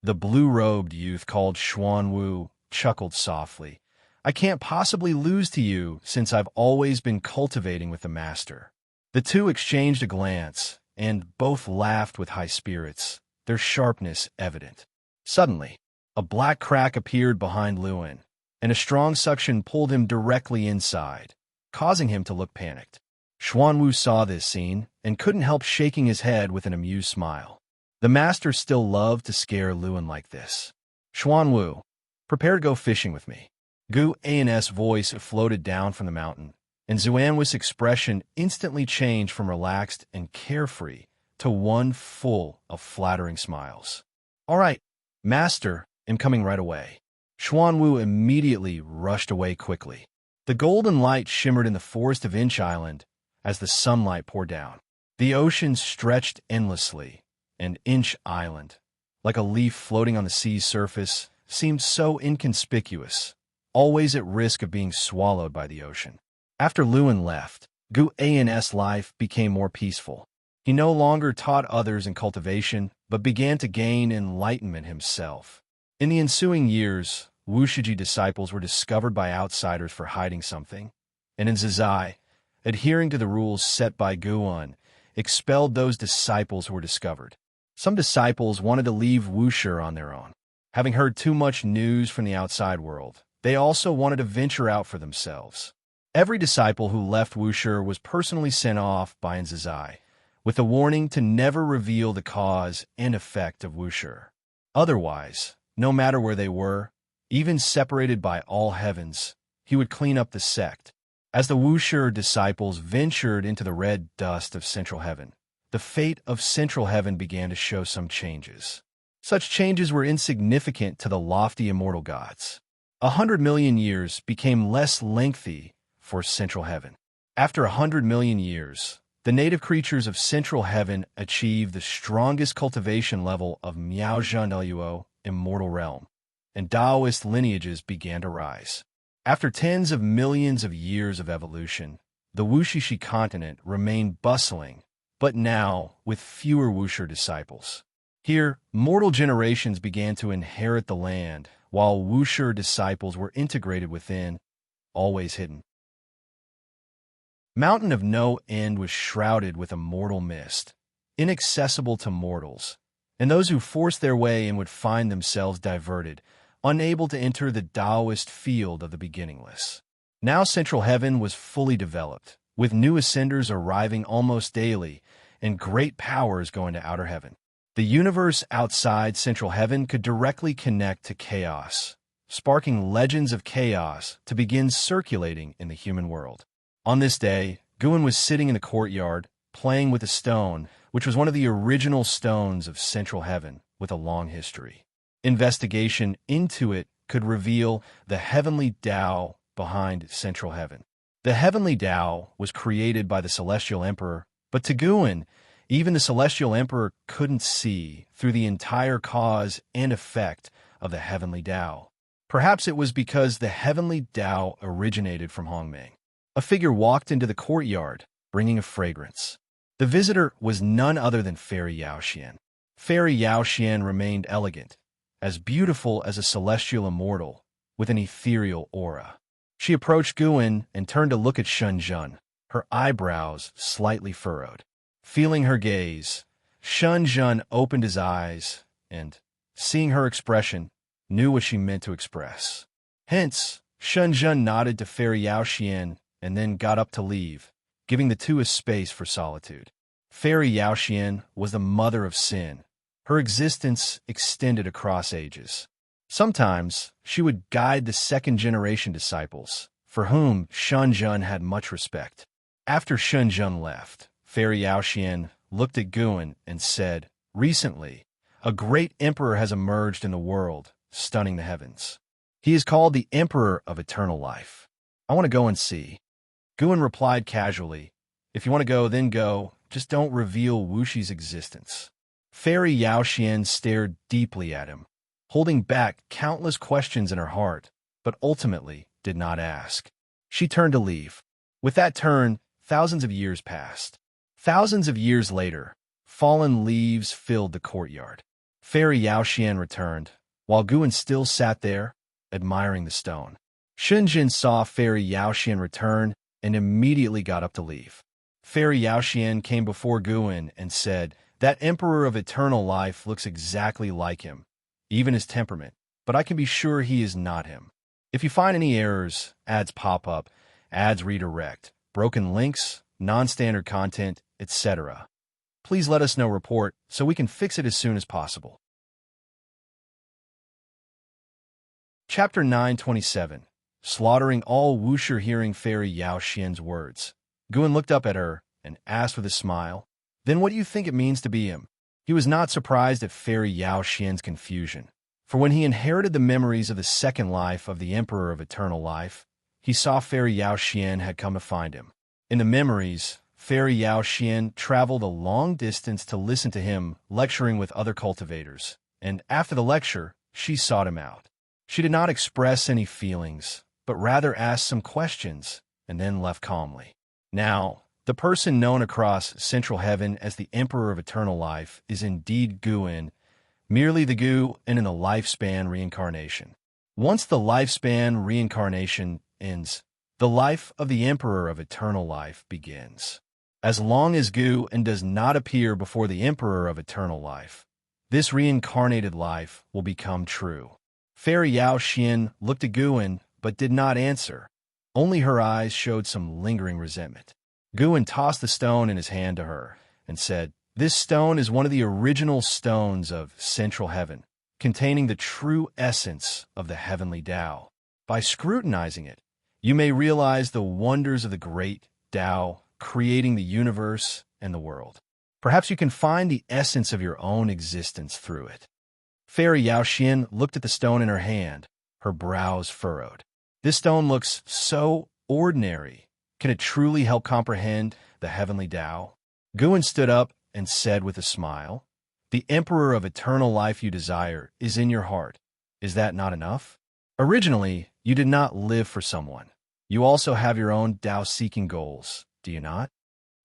The blue-robed youth called Xuanwu chuckled softly. I can't possibly lose to you since I've always been cultivating with the master. The two exchanged a glance, and both laughed with high spirits, their sharpness evident. Suddenly, a black crack appeared behind Luin, and a strong suction pulled him directly inside, causing him to look panicked. Xuanwu saw this scene and couldn't help shaking his head with an amused smile. The master still loved to scare Luin like this. Xuanwu, prepare to go fishing with me. Gu An's voice floated down from the mountain, and Xuanwu's expression instantly changed from relaxed and carefree to one full of flattering smiles. All right, master, I'm coming right away. Xuanwu immediately rushed away quickly. The golden light shimmered in the forest of Inch Island as the sunlight poured down. The ocean stretched endlessly, and Inch Island, like a leaf floating on the sea's surface, seemed so inconspicuous, always at risk of being swallowed by the ocean. After Luin left, Gu An's life became more peaceful. He no longer taught others in cultivation, but began to gain enlightenment himself. In the ensuing years, Wushiji disciples were discovered by outsiders for hiding something, and in Zizai, adhering to the rules set by Guan, expelled those disciples who were discovered. Some disciples wanted to leave Wushi on their own. Having heard too much news from the outside world, they also wanted to venture out for themselves. Every disciple who left Wushi was personally sent off by Zizai, with a warning to never reveal the cause and effect of Wushi. Otherwise, no matter where they were, even separated by all heavens, he would clean up the sect. As the Wushi disciples ventured into the red dust of Central Heaven, the fate of Central Heaven began to show some changes. Such changes were insignificant to the lofty immortal gods. 100 million years became less lengthy for Central Heaven. After 100 million years, the native creatures of Central Heaven achieved the strongest cultivation level of Miaozhanluo, Immortal Realm, and Taoist lineages began to rise. After tens of millions of years of evolution, the Wushishi continent remained bustling, but now with fewer Wushi disciples. Here, mortal generations began to inherit the land, while Wushi disciples were integrated within, always hidden. Mountain of No End was shrouded with a mortal mist, inaccessible to mortals, and those who forced their way in would find themselves diverted, unable to enter the Taoist field of the beginningless. Now Central Heaven was fully developed, with new ascenders arriving almost daily, and great powers going to Outer Heaven. The universe outside Central Heaven could directly connect to chaos, sparking legends of chaos to begin circulating in the human world. On this day, Guan was sitting in the courtyard, playing with a stone, which was one of the original stones of Central Heaven with a long history. Investigation into it could reveal the heavenly Tao behind Central Heaven. The heavenly Tao was created by the Celestial Emperor, but to Guan, even the Celestial Emperor couldn't see through the entire cause and effect of the heavenly Tao. Perhaps it was because the heavenly Tao originated from Hongming. A figure walked into the courtyard, bringing a fragrance. The visitor was none other than Fairy Yaoxian. Fairy Yaoxian remained elegant, as beautiful as a celestial immortal, with an ethereal aura. She approached Guan and turned to look at Shenzhen, her eyebrows slightly furrowed. Feeling her gaze, Shenzhen opened his eyes and, seeing her expression, knew what she meant to express. Hence, Shenzhen nodded to Fairy Yaoxian and then got up to leave, giving the two a space for solitude. Fairy Yaoxian was the mother of sin. Her existence extended across ages. Sometimes, she would guide the second-generation disciples, for whom Shenzhen had much respect. After Shenzhen left, Fairy Yaoxian looked at Guan and said, "Recently, a great emperor has emerged in the world, stunning the heavens. He is called the Emperor of Eternal Life. I want to go and see. Guin replied casually, if you want to go, then go. Just don't reveal Wushi's existence. Fairy Yao Xian stared deeply at him, holding back countless questions in her heart, but ultimately did not ask. She turned to leave. With that turn, thousands of years passed. Thousands of years later, fallen leaves filled the courtyard. Fairy Yao Xian returned, while Guin still sat there, admiring the stone. Shunjin saw Fairy Yao Xian return and immediately got up to leave. Fairy Yao Xian came before Guin and said, that Emperor of Eternal Life looks exactly like him, even his temperament, but I can be sure he is not him. If you find any errors, ads pop up, ads redirect, broken links, non-standard content, etc., please let us know report so we can fix it as soon as possible. Chapter 927. Slaughtering all Wusher. Hearing Fairy Yao Xian's words, Guin looked up at her and asked with a smile, then what do you think it means to be him? He was not surprised at Fairy Yao Xian's confusion, for when he inherited the memories of the second life of the Emperor of Eternal Life, he saw Fairy Yao Xian had come to find him. In the memories, Fairy Yao Xian traveled a long distance to listen to him lecturing with other cultivators, and after the lecture, she sought him out. She did not express any feelings, but rather asked some questions, and then left calmly. Now, the person known across Central Heaven as the Emperor of Eternal Life is indeed Guin, merely the Gu and in the lifespan reincarnation. Once the lifespan reincarnation ends, the life of the Emperor of Eternal Life begins. As long as Gu and does not appear before the Emperor of Eternal Life, this reincarnated life will become true. Fairy Yao Xian looked at Guin but did not answer. Only her eyes showed some lingering resentment. Guin tossed the stone in his hand to her and said, this stone is one of the original stones of Central Heaven, containing the true essence of the heavenly Tao. By scrutinizing it, you may realize the wonders of the great Tao creating the universe and the world. Perhaps you can find the essence of your own existence through it. Fairy Yao Xian looked at the stone in her hand, her brows furrowed. This stone looks so ordinary. Can it truly help comprehend the heavenly Tao? Guin stood up and said with a smile, the Emperor of Eternal Life you desire is in your heart. Is that not enough? Originally, you did not live for someone. You also have your own Tao-seeking goals, do you not?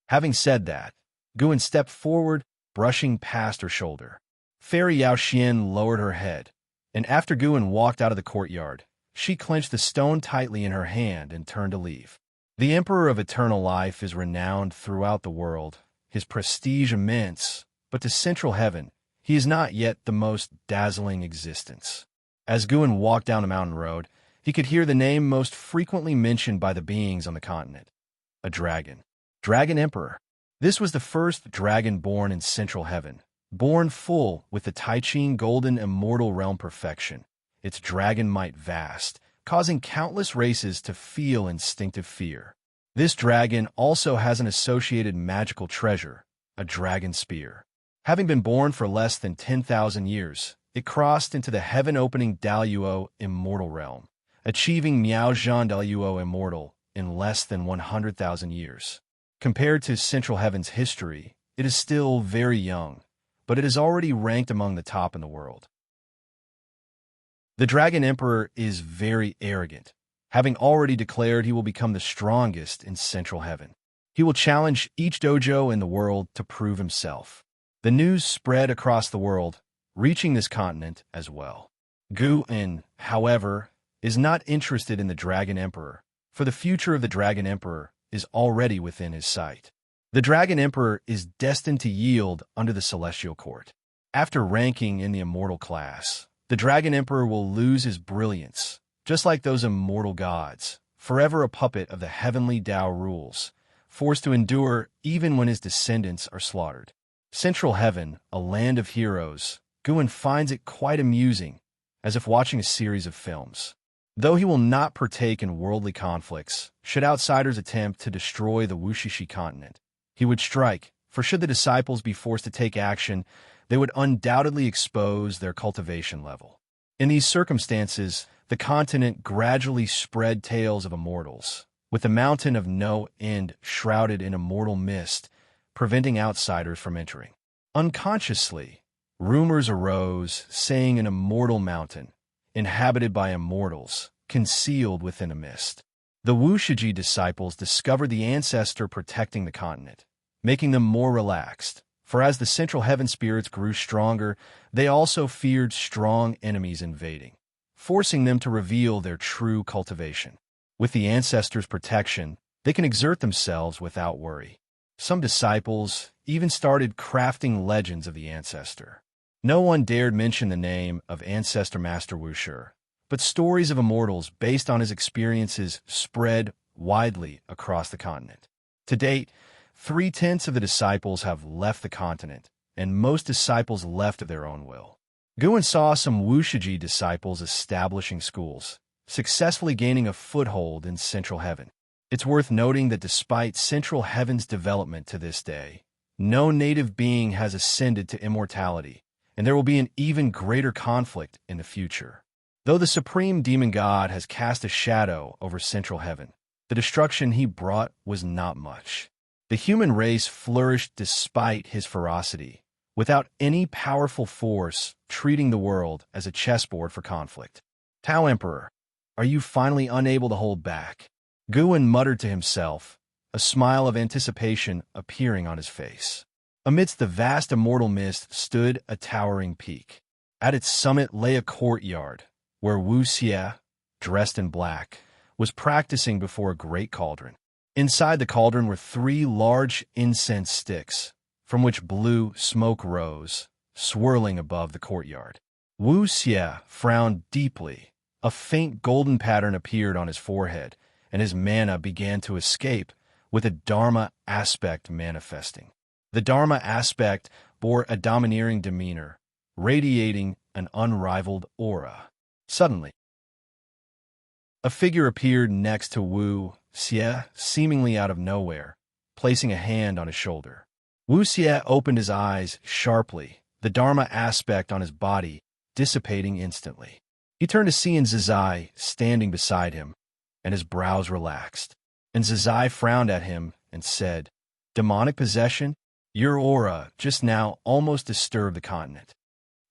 Having said that, Guin stepped forward, brushing past her shoulder. Fairy Yao Xian lowered her head, and after Guin walked out of the courtyard, she clenched the stone tightly in her hand and turned to leave. The Emperor of Eternal Life is renowned throughout the world, his prestige immense, but to Central Heaven, he is not yet the most dazzling existence. As Guin walked down the mountain road, he could hear the name most frequently mentioned by the beings on the continent. A dragon. Dragon Emperor. This was the first dragon born in Central Heaven, born full with the Tai-Ching golden immortal realm perfection, its dragon might vast, causing countless races to feel instinctive fear. This dragon also has an associated magical treasure, a dragon spear. Having been born for less than 10,000 years, it crossed into the heaven-opening Daluo immortal realm, achieving Miaozhan Daluo immortal in less than 100,000 years. Compared to Central Heaven's history, it is still very young, but it is already ranked among the top in the world. The Dragon Emperor is very arrogant, having already declared he will become the strongest in Central Heaven. He will challenge each dojo in the world to prove himself. The news spread across the world, reaching this continent as well. Guin, however, is not interested in the Dragon Emperor, for the future of the Dragon Emperor is already within his sight. The Dragon Emperor is destined to yield under the Celestial Court. After ranking in the Immortal class, the Dragon Emperor will lose his brilliance, just like those immortal gods, forever a puppet of the heavenly Tao rules, forced to endure even when his descendants are slaughtered. Central Heaven, a land of heroes, Guin finds it quite amusing, as if watching a series of films. Though he will not partake in worldly conflicts, should outsiders attempt to destroy the Wushishi continent, he would strike, for should the disciples be forced to take action, they would undoubtedly expose their cultivation level. In these circumstances, the continent gradually spread tales of immortals, with the mountain of no end shrouded in immortal mist, preventing outsiders from entering. Unconsciously, rumors arose saying an immortal mountain, inhabited by immortals, concealed within a mist. The Wushiji disciples discovered the ancestor protecting the continent, making them more relaxed, for as the central heaven spirits grew stronger, they also feared strong enemies invading, forcing them to reveal their true cultivation. With the ancestors' protection, they can exert themselves without worry. Some disciples even started crafting legends of the ancestor. No one dared mention the name of Ancestor Master Wusher, but stories of immortals based on his experiences spread widely across the continent. To date, 3/10 of the disciples have left the continent, and most disciples left of their own will. Guan saw some Wushiji disciples establishing schools, successfully gaining a foothold in Central Heaven. It's worth noting that despite Central Heaven's development to this day, no native being has ascended to immortality, and there will be an even greater conflict in the future. Though the supreme demon god has cast a shadow over Central Heaven, the destruction he brought was not much. The human race flourished despite his ferocity, without any powerful force treating the world as a chessboard for conflict. Tao Emperor, are you finally unable to hold back? Guan muttered to himself, a smile of anticipation appearing on his face. Amidst the vast immortal mist stood a towering peak. At its summit lay a courtyard, where Wu Xie, dressed in black, was practicing before a great cauldron. Inside the cauldron were 3 large incense sticks, from which blue smoke rose, swirling above the courtyard. Wu Xie frowned deeply. A faint golden pattern appeared on his forehead, and his mana began to escape, with a Dharma aspect manifesting. The Dharma aspect bore a domineering demeanor, radiating an unrivaled aura. Suddenly, a figure appeared next to Wu Xie, seemingly out of nowhere, placing a hand on his shoulder. Wu Xie opened his eyes sharply, the Dharma aspect on his body dissipating instantly. He turned to see Zizai standing beside him, and his brows relaxed. And Zizai frowned at him and said, "Demonic possession? Your aura just now almost disturbed the continent."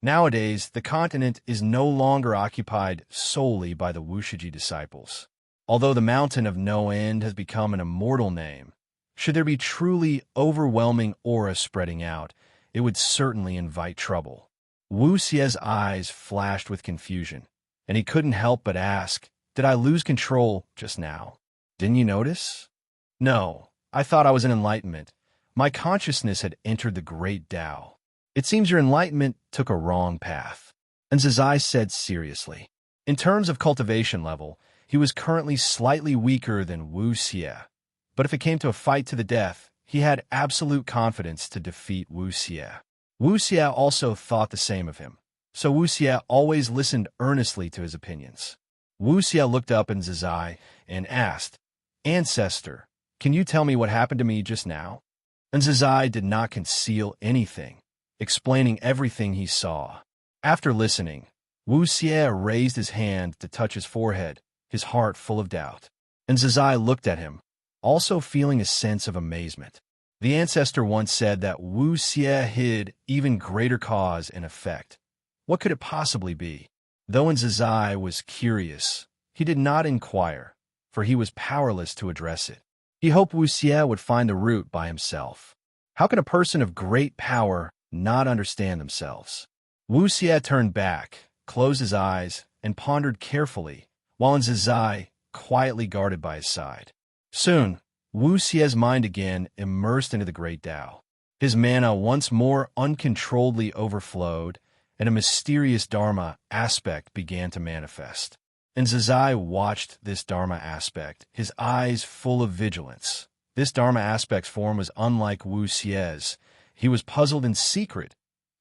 Nowadays, the continent is no longer occupied solely by the Wushiji disciples. Although the Mountain of No End has become an immortal name, should there be truly overwhelming aura spreading out, it would certainly invite trouble. Wu Xie's eyes flashed with confusion, and he couldn't help but ask, "Did I lose control just now? Didn't you notice?" "No, I thought I was in enlightenment. My consciousness had entered the great Tao. It seems your enlightenment took a wrong path." And Zizai said seriously. In terms of cultivation level, he was currently slightly weaker than Wu Xie. But if it came to a fight to the death, he had absolute confidence to defeat Wu Xie. Wu Xie also thought the same of him, so Wu Xie always listened earnestly to his opinions. Wu Xie looked up at Zizai and asked, "Ancestor, can you tell me what happened to me just now?" And Zizai did not conceal anything, explaining everything he saw. After listening, Wu Xie raised his hand to touch his forehead, his heart full of doubt. And Zizai looked at him, also feeling a sense of amazement. The ancestor once said that Wu Xie hid even greater cause and effect. What could it possibly be? Though Zizai was curious, he did not inquire, for he was powerless to address it. He hoped Wu Xie would find the root by himself. How can a person of great power not understand themselves? Wu Xie turned back, closed his eyes, and pondered carefully, while Zizai quietly guarded by his side. Soon, Wu Xie's mind again immersed into the great Tao. His mana once more uncontrolledly overflowed, and a mysterious Dharma aspect began to manifest. And Zizai watched this Dharma aspect, his eyes full of vigilance. This Dharma aspect's form was unlike Wu Xie's. He was puzzled in secret.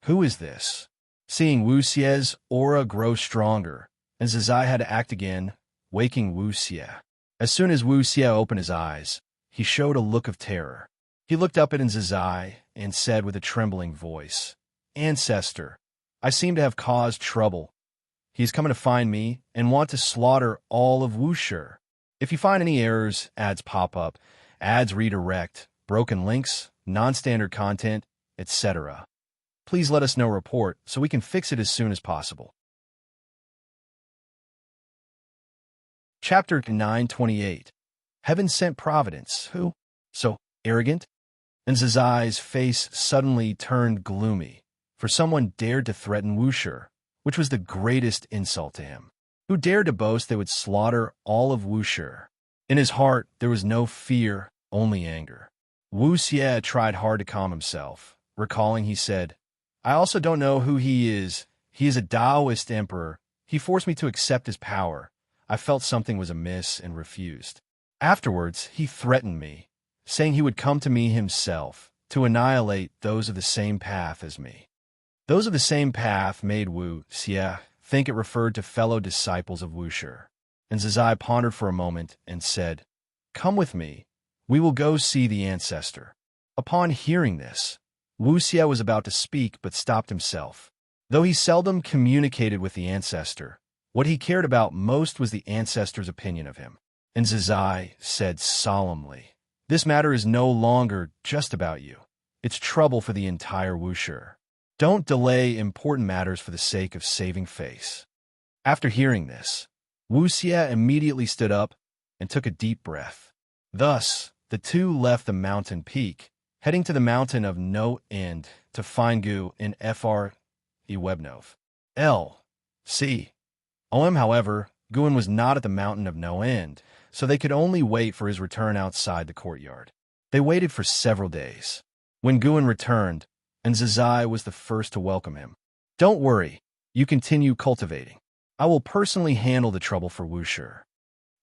Who is this? Seeing Wu Xie's aura grow stronger, and Zizai had to act again, waking Wu Xie. As soon as Wu Xie opened his eyes, he showed a look of terror. He looked up at Zizai and said with a trembling voice, "Ancestor, I seem to have caused trouble." He's coming to find me and want to slaughter all of Wushi. If you find any errors, ads pop up, ads redirect, broken links, non-standard content, etc. Please let us know report so we can fix it as soon as possible. Chapter 928. Heaven Sent Providence. Who? So arrogant? And Zazai's face suddenly turned gloomy, for someone dared to threaten Wushi, which was the greatest insult to him. Who dared to boast they would slaughter all of Wushi? In his heart, there was no fear, only anger. Wu Xie tried hard to calm himself. Recalling, he said, I also don't know who he is. He is a Taoist emperor. He forced me to accept his power. I felt something was amiss and refused. Afterwards, he threatened me, saying he would come to me himself to annihilate those of the same path as me. Those of the same path made Wu Xie think it referred to fellow disciples of Wushi. And Zazai pondered for a moment and said, Come with me. We will go see the ancestor. Upon hearing this, Wu Xie was about to speak but stopped himself. Though he seldom communicated with the ancestor, what he cared about most was the ancestor's opinion of him. And Zazai said solemnly, This matter is no longer just about you. It's trouble for the entire Wushi. Don't delay important matters for the sake of saving face. After hearing this, Wu Xie immediately stood up and took a deep breath. Thus, the two left the mountain peak, heading to the mountain of no end to find Gu in Fr. Ewebnov. L.C. OM, however, Guin was not at the mountain of no end, so they could only wait for his return outside the courtyard. They waited for several days. When Guin returned, and Zazai was the first to welcome him. Don't worry, you continue cultivating. I will personally handle the trouble for Wushi.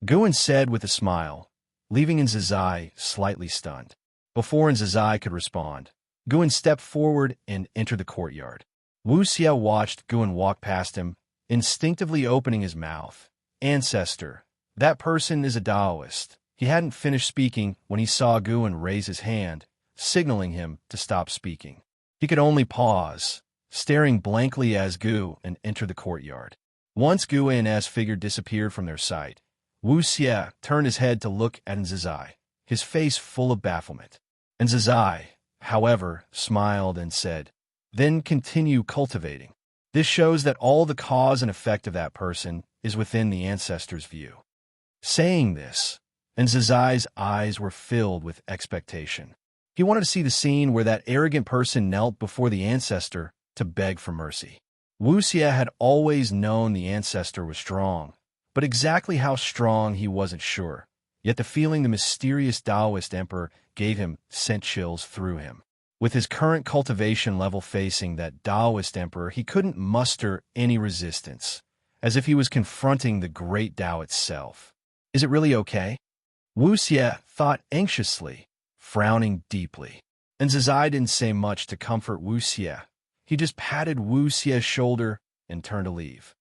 Guin said with a smile, leaving Zazai slightly stunned. Before Zazai could respond, Guin stepped forward and entered the courtyard. Wu Xie watched Guin walk past him, instinctively opening his mouth. Ancestor, that person is a Taoist. He hadn't finished speaking when he saw Guin raise his hand, signaling him to stop speaking. He could only pause, staring blankly as Guin entered the courtyard. Once Guin's figure disappeared from their sight, Wu Xie turned his head to look at Zazai, his face full of bafflement. And Zazai, however, smiled and said, Then continue cultivating. This shows that all the cause and effect of that person is within the ancestor's view. Saying this, and Zazai's eyes were filled with expectation. He wanted to see the scene where that arrogant person knelt before the ancestor to beg for mercy. Wu Xie had always known the ancestor was strong, but exactly how strong he wasn't sure. Yet the feeling the mysterious Taoist emperor gave him sent chills through him. With his current cultivation level facing that Taoist emperor, he couldn't muster any resistance, as if he was confronting the great Tao itself. Is it really okay? Wu Xie thought anxiously, frowning deeply. And Zazai didn't say much to comfort Wu Xie. He just patted Wu Xie's shoulder and turned to leave.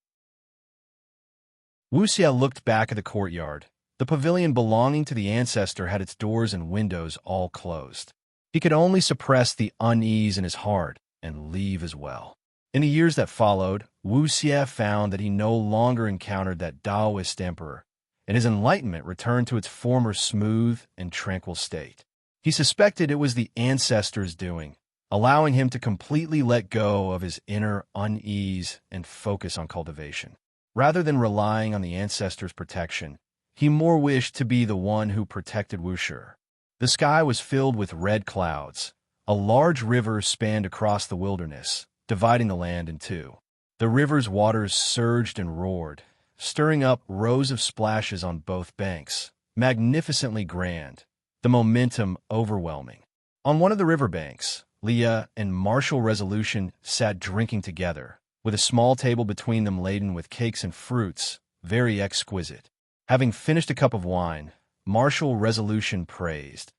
Wu Xie looked back at the courtyard. The pavilion belonging to the ancestor had its doors and windows all closed. He could only suppress the unease in his heart and leave as well. In the years that followed, Wu Xie found that he no longer encountered that Taoist emperor, and his enlightenment returned to its former smooth and tranquil state. He suspected it was the ancestor's doing, allowing him to completely let go of his inner unease and focus on cultivation. Rather than relying on the ancestor's protection, he more wished to be the one who protected Wushi. The sky was filled with red clouds. A large river spanned across the wilderness, dividing the land in two. The river's waters surged and roared, stirring up rows of splashes on both banks, magnificently grand, the momentum overwhelming. On one of the riverbanks, Leah and Martial Resolution sat drinking together, with a small table between them laden with cakes and fruits, very exquisite. Having finished a cup of wine, Martial Resolution praised,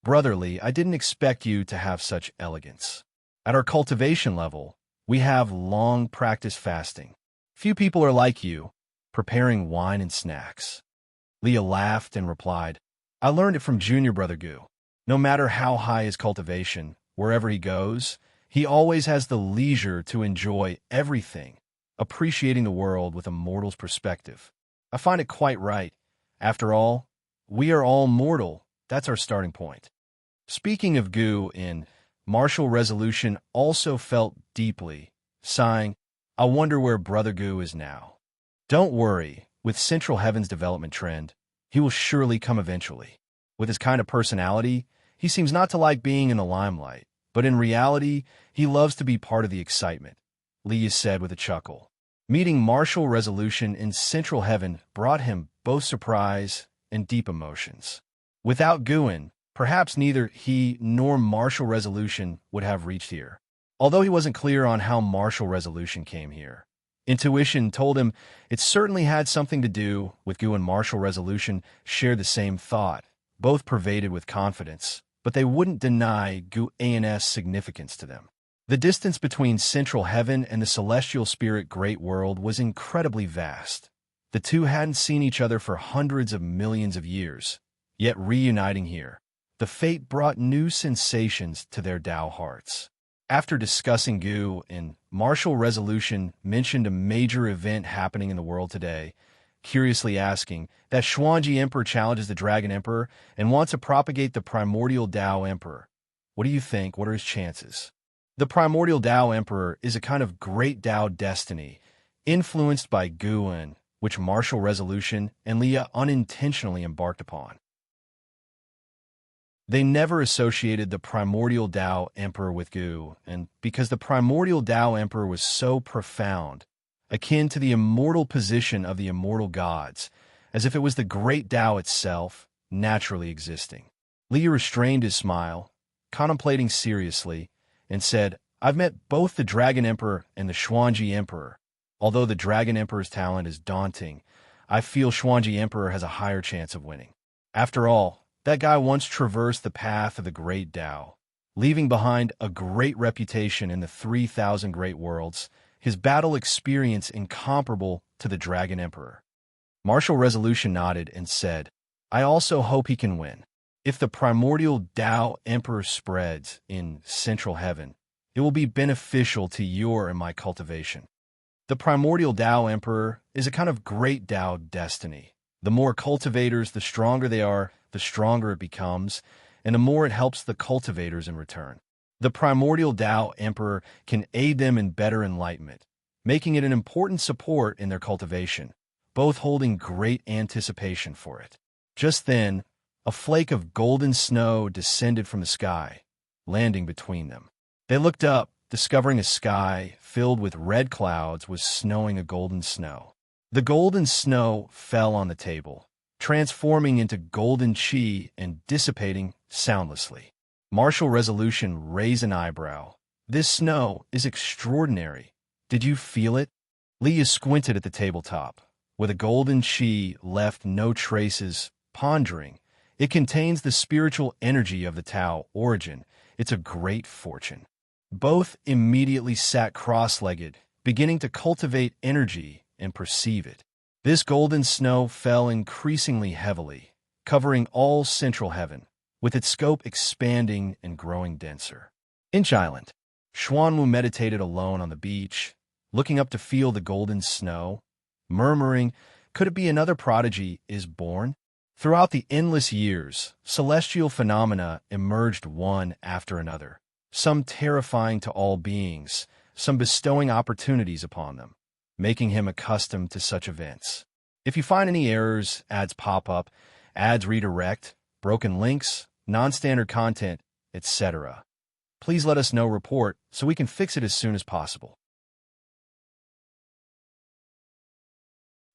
Brotherly, I didn't expect you to have such elegance. At our cultivation level, we have long practiced fasting. Few people are like you, preparing wine and snacks. Leah laughed and replied, I learned it from junior brother Gu. No matter how high his cultivation, wherever he goes, he always has the leisure to enjoy everything, appreciating the world with a mortal's perspective. I find it quite right. After all, we are all mortal. That's our starting point. Speaking of Gu in Martial Resolution also felt deeply, sighing, I wonder where Brother Gu is now. Don't worry, with Central Heaven's development trend, he will surely come eventually. With his kind of personality, he seems not to like being in the limelight, but in reality, he loves to be part of the excitement, Lee said with a chuckle. Meeting Martial Resolution in Central Heaven brought him both surprise and deep emotions. Without Guin, perhaps neither he nor Martial Resolution would have reached here. Although he wasn't clear on how Martial Resolution came here, intuition told him it certainly had something to do with Gu and Martial Resolution shared the same thought, both pervaded with confidence, but they wouldn't deny Gu-An's significance to them. The distance between Central Heaven and the celestial spirit Great World was incredibly vast. The two hadn't seen each other for hundreds of millions of years, yet reuniting here, the fate brought new sensations to their Tao hearts. After discussing Gu and Martial Resolution mentioned a major event happening in the world today, curiously asking that Xuanji Emperor challenges the Dragon Emperor and wants to propagate the Primordial Tao Emperor. What do you think? What are his chances? The Primordial Tao Emperor is a kind of great Tao destiny, influenced by Guan, which Martial Resolution and Leah unintentionally embarked upon. They never associated the Primordial Tao Emperor with Gu, and because the Primordial Tao Emperor was so profound, akin to the immortal position of the immortal gods, as if it was the great Tao itself, naturally existing. Leah restrained his smile, contemplating seriously, and said, I've met both the Dragon Emperor and the Xuanji Emperor. Although the Dragon Emperor's talent is daunting, I feel Xuanji Emperor has a higher chance of winning. After all, that guy once traversed the path of the great Tao, leaving behind a great reputation in the 3,000 great worlds, his battle experience incomparable to the Dragon Emperor. Martial Resolution nodded and said, I also hope he can win. If the Primordial Tao Emperor spreads in Central Heaven, it will be beneficial to your and my cultivation. The Primordial Tao Emperor is a kind of great Tao destiny. The more cultivators, the stronger they are, the stronger it becomes, and the more it helps the cultivators in return. The Primordial Tao Emperor can aid them in better enlightenment, making it an important support in their cultivation, both holding great anticipation for it. Just then, a flake of golden snow descended from the sky, landing between them. They looked up, discovering a sky filled with red clouds was snowing a golden snow. The golden snow fell on the table, transforming into golden chi and dissipating soundlessly. Martial Resolution raised an eyebrow. This snow is extraordinary. Did you feel it? Leah squinted at the tabletop. With a golden chi left no traces, pondering. It contains the spiritual energy of the Tao origin. It's a great fortune. Both immediately sat cross-legged, beginning to cultivate energy and perceive it. This golden snow fell increasingly heavily, covering all Central Heaven, with its scope expanding and growing denser. Inch Island. Xuanwu meditated alone on the beach, looking up to feel the golden snow, murmuring, could it be another prodigy is born? Throughout the endless years, celestial phenomena emerged one after another, some terrifying to all beings, some bestowing opportunities upon them, making him accustomed to such events. If you find any errors, ads pop up, ads redirect, broken links, non-standard content, etc., please let us know report so we can fix it as soon as possible.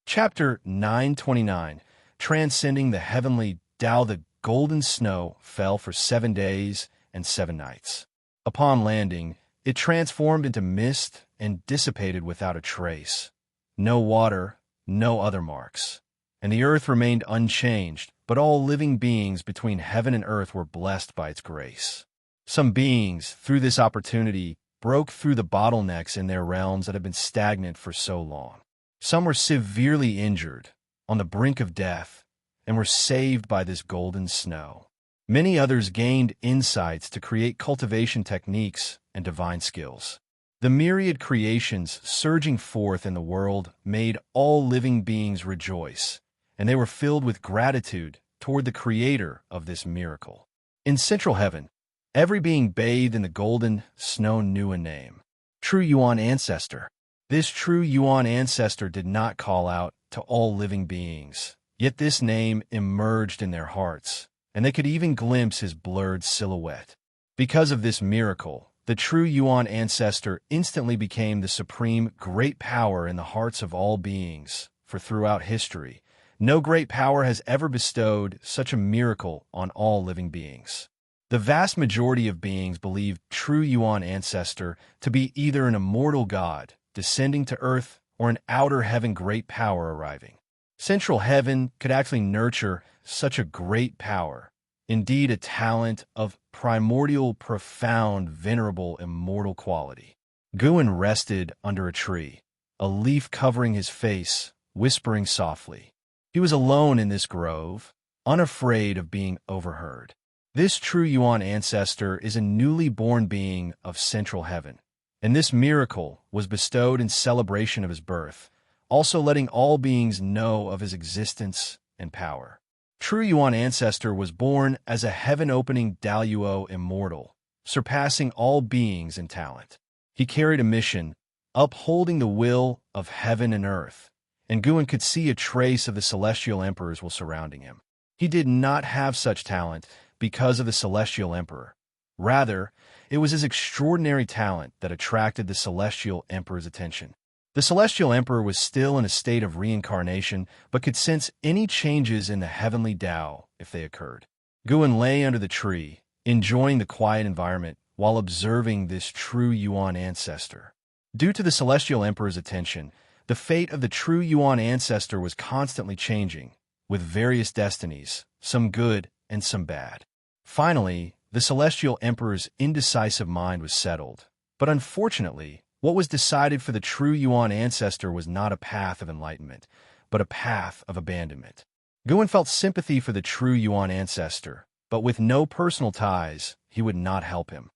Chapter 929, Transcending the Heavenly Tao. The golden snow fell for 7 days and 7 nights. Upon landing, it transformed into mist and dissipated without a trace. No water, no other marks. And the earth remained unchanged, but all living beings between heaven and earth were blessed by its grace. Some beings, through this opportunity, broke through the bottlenecks in their realms that had been stagnant for so long. Some were severely injured, on the brink of death, and were saved by this golden snow. Many others gained insights to create cultivation techniques and divine skills. The myriad creations surging forth in the world made all living beings rejoice, and they were filled with gratitude toward the creator of this miracle. In central heaven, every being bathed in the golden snow knew a name: True Yuan Ancestor. This true Yuan Ancestor did not call out to all living beings, yet this name emerged in their hearts, and they could even glimpse his blurred silhouette. Because of this miracle, the true Yuan Ancestor instantly became the supreme great power in the hearts of all beings, for throughout history, no great power has ever bestowed such a miracle on all living beings. The vast majority of beings believe true Yuan Ancestor to be either an immortal god descending to earth or an outer heaven great power arriving. Central heaven could actually nurture such a great power, indeed a talent of primordial, profound, venerable, immortal quality. Guin rested under a tree, a leaf covering his face, whispering softly. He was alone in this grove, unafraid of being overheard. This true Yuan Ancestor is a newly born being of central heaven, and this miracle was bestowed in celebration of his birth, also letting all beings know of his existence and power. True Yuan Ancestor was born as a heaven-opening Daluo immortal, surpassing all beings in talent. He carried a mission, upholding the will of heaven and earth, and Guin could see a trace of the celestial emperors while surrounding him. He did not have such talent because of the celestial emperor. Rather, it was his extraordinary talent that attracted the celestial emperor's attention. The celestial emperor was still in a state of reincarnation, but could sense any changes in the heavenly Tao if they occurred. Guin lay under the tree, enjoying the quiet environment while observing this true Yuan Ancestor. Due to the celestial emperor's attention, the fate of the true Yuan Ancestor was constantly changing, with various destinies, some good and some bad. Finally, the celestial emperor's indecisive mind was settled, but unfortunately, what was decided for the true Yuan Ancestor was not a path of enlightenment, but a path of abandonment. Guin felt sympathy for the true Yuan Ancestor, but with no personal ties, he would not help him.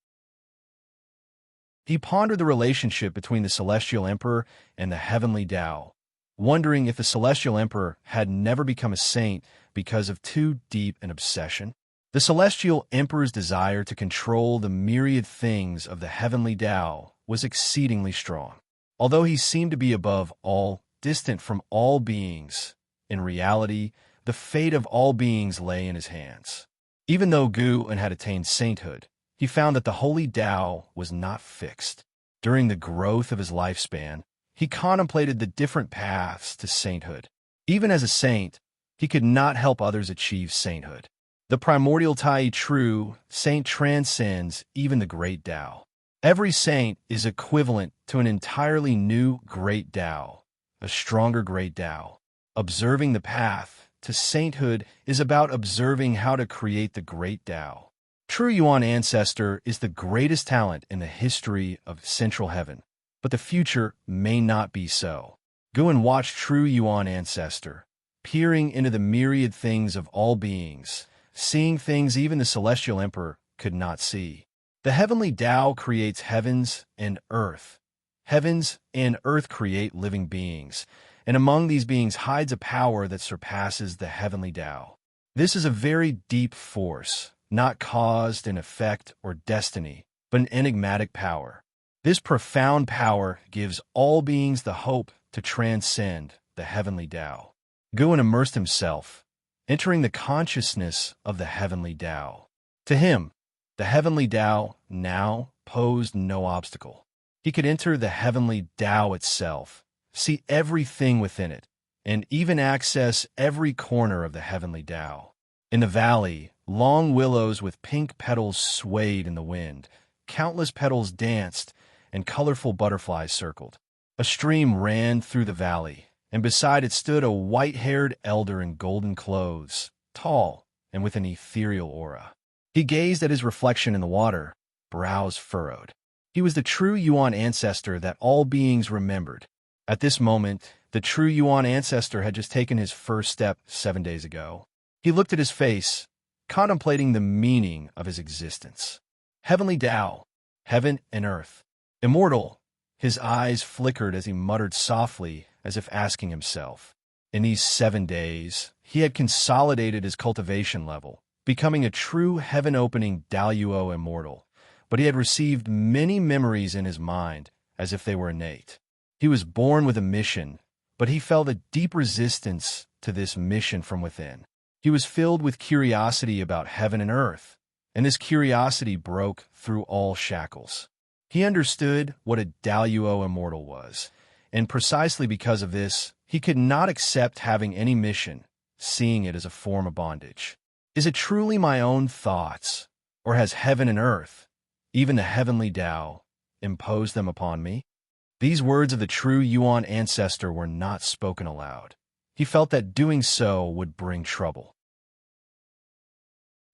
He pondered the relationship between the celestial emperor and the heavenly Tao, wondering if the celestial emperor had never become a saint because of too deep an obsession. The celestial emperor's desire to control the myriad things of the heavenly Tao was exceedingly strong. Although he seemed to be above all, distant from all beings, in reality, the fate of all beings lay in his hands. Even though Guin had attained sainthood, he found that the holy Tao was not fixed. During the growth of his lifespan, he contemplated the different paths to sainthood. Even as a saint, he could not help others achieve sainthood. The primordial Tai true saint transcends even the great Tao. Every saint is equivalent to an entirely new great Tao, a stronger great Tao. Observing the path to sainthood is about observing how to create the great Tao. True Yuan Ancestor is the greatest talent in the history of central heaven, but the future may not be so. Guin watched True Yuan Ancestor, peering into the myriad things of all beings, seeing things even the celestial emperor could not see. The heavenly Tao creates heavens and earth. Heavens and earth create living beings, and among these beings hides a power that surpasses the heavenly Tao. This is a very deep force, not caused in effect or destiny, but an enigmatic power. This profound power gives all beings the hope to transcend the heavenly Tao. Guin immersed himself, entering the consciousness of the heavenly Tao. To him, the heavenly Tao now posed no obstacle. He could enter the heavenly Tao itself, see everything within it, and even access every corner of the heavenly Tao. In the valley, long willows with pink petals swayed in the wind, countless petals danced, and colorful butterflies circled. A stream ran through the valley, and beside it stood a white-haired elder in golden clothes, tall and with an ethereal aura. He gazed at his reflection in the water, brows furrowed. He was the true Yuan Ancestor that all beings remembered. At this moment, the true Yuan Ancestor had just taken his first step 7 days ago. He looked at his face, contemplating the meaning of his existence. Heavenly Tao, heaven and earth, immortal, His eyes flickered as he muttered softly, as if asking himself. In these 7 days, he had consolidated his cultivation level, becoming a true heaven-opening Daluo Immortal, but he had received many memories in his mind, as if they were innate. He was born with a mission, but he felt a deep resistance to this mission from within. He was filled with curiosity about heaven and earth, and this curiosity broke through all shackles. He understood what a Daluo Immortal was, and precisely because of this, he could not accept having any mission, seeing it as a form of bondage. Is it truly my own thoughts, or has heaven and earth, even the heavenly Tao, imposed them upon me? These words of the true Yuan ancestor were not spoken aloud. He felt that doing so would bring trouble.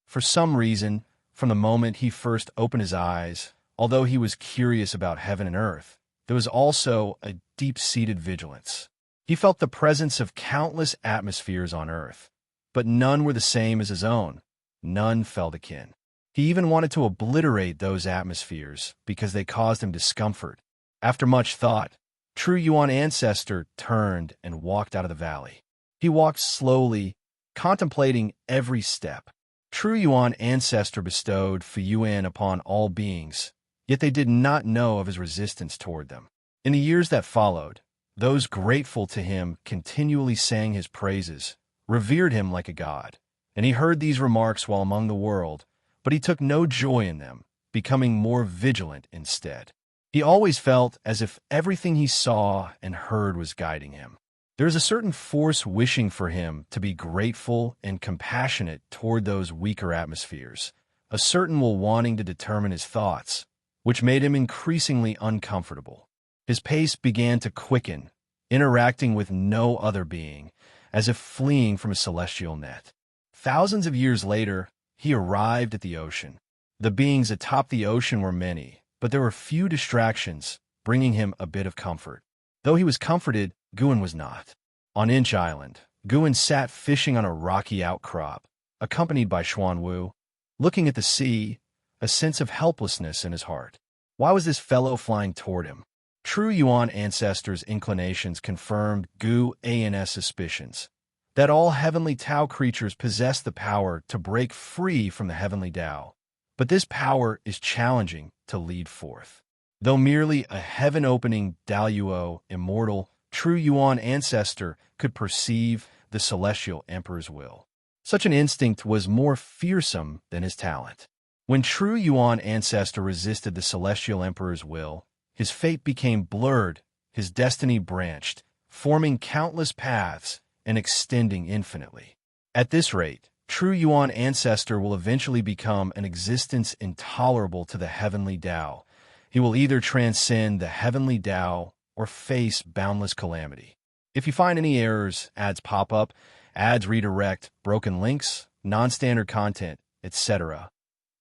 For some reason, from the moment he first opened his eyes, although he was curious about heaven and earth, there was also a deep-seated vigilance. He felt the presence of countless atmospheres on earth, but none were the same as his own. None felt akin. He even wanted to obliterate those atmospheres because they caused him discomfort. After much thought, true Yuan ancestor turned and walked out of the valley. He walked slowly, contemplating every step. True Yuan ancestor bestowed Fuyuan upon all beings, yet they did not know of his resistance toward them. In the years that followed, those grateful to him continually sang his praises, revered him like a god, and he heard these remarks while among the world, but he took no joy in them, becoming more vigilant instead. He always felt as if everything he saw and heard was guiding him. There is a certain force wishing for him to be grateful and compassionate toward those weaker atmospheres, a certain will wanting to determine his thoughts, which made him increasingly uncomfortable. His pace began to quicken, interacting with no other being, as if fleeing from a celestial net. Thousands of years later, he arrived at the ocean. The beings atop the ocean were many, but there were few distractions, bringing him a bit of comfort. Though he was comforted, Guan was not. On Inch Island, Guan sat fishing on a rocky outcrop, accompanied by Xuan Wu, looking at the sea, a sense of helplessness in his heart. Why was this fellow flying toward him? True Yuan ancestors' inclinations confirmed Gu An's suspicions, that all heavenly Tao creatures possess the power to break free from the heavenly Tao, but this power is challenging to lead forth. Though merely a heaven-opening Daluo Immortal, true Yuan ancestor could perceive the celestial emperor's will. Such an instinct was more fearsome than his talent. When true Yuan ancestor resisted the celestial emperor's will, his fate became blurred, his destiny branched, forming countless paths and extending infinitely. At this rate, true Yuan ancestor will eventually become an existence intolerable to the heavenly Tao. He will either transcend the heavenly Tao or face boundless calamity. If you find any errors, ads pop up, ads redirect, broken links, non-standard content, etc.,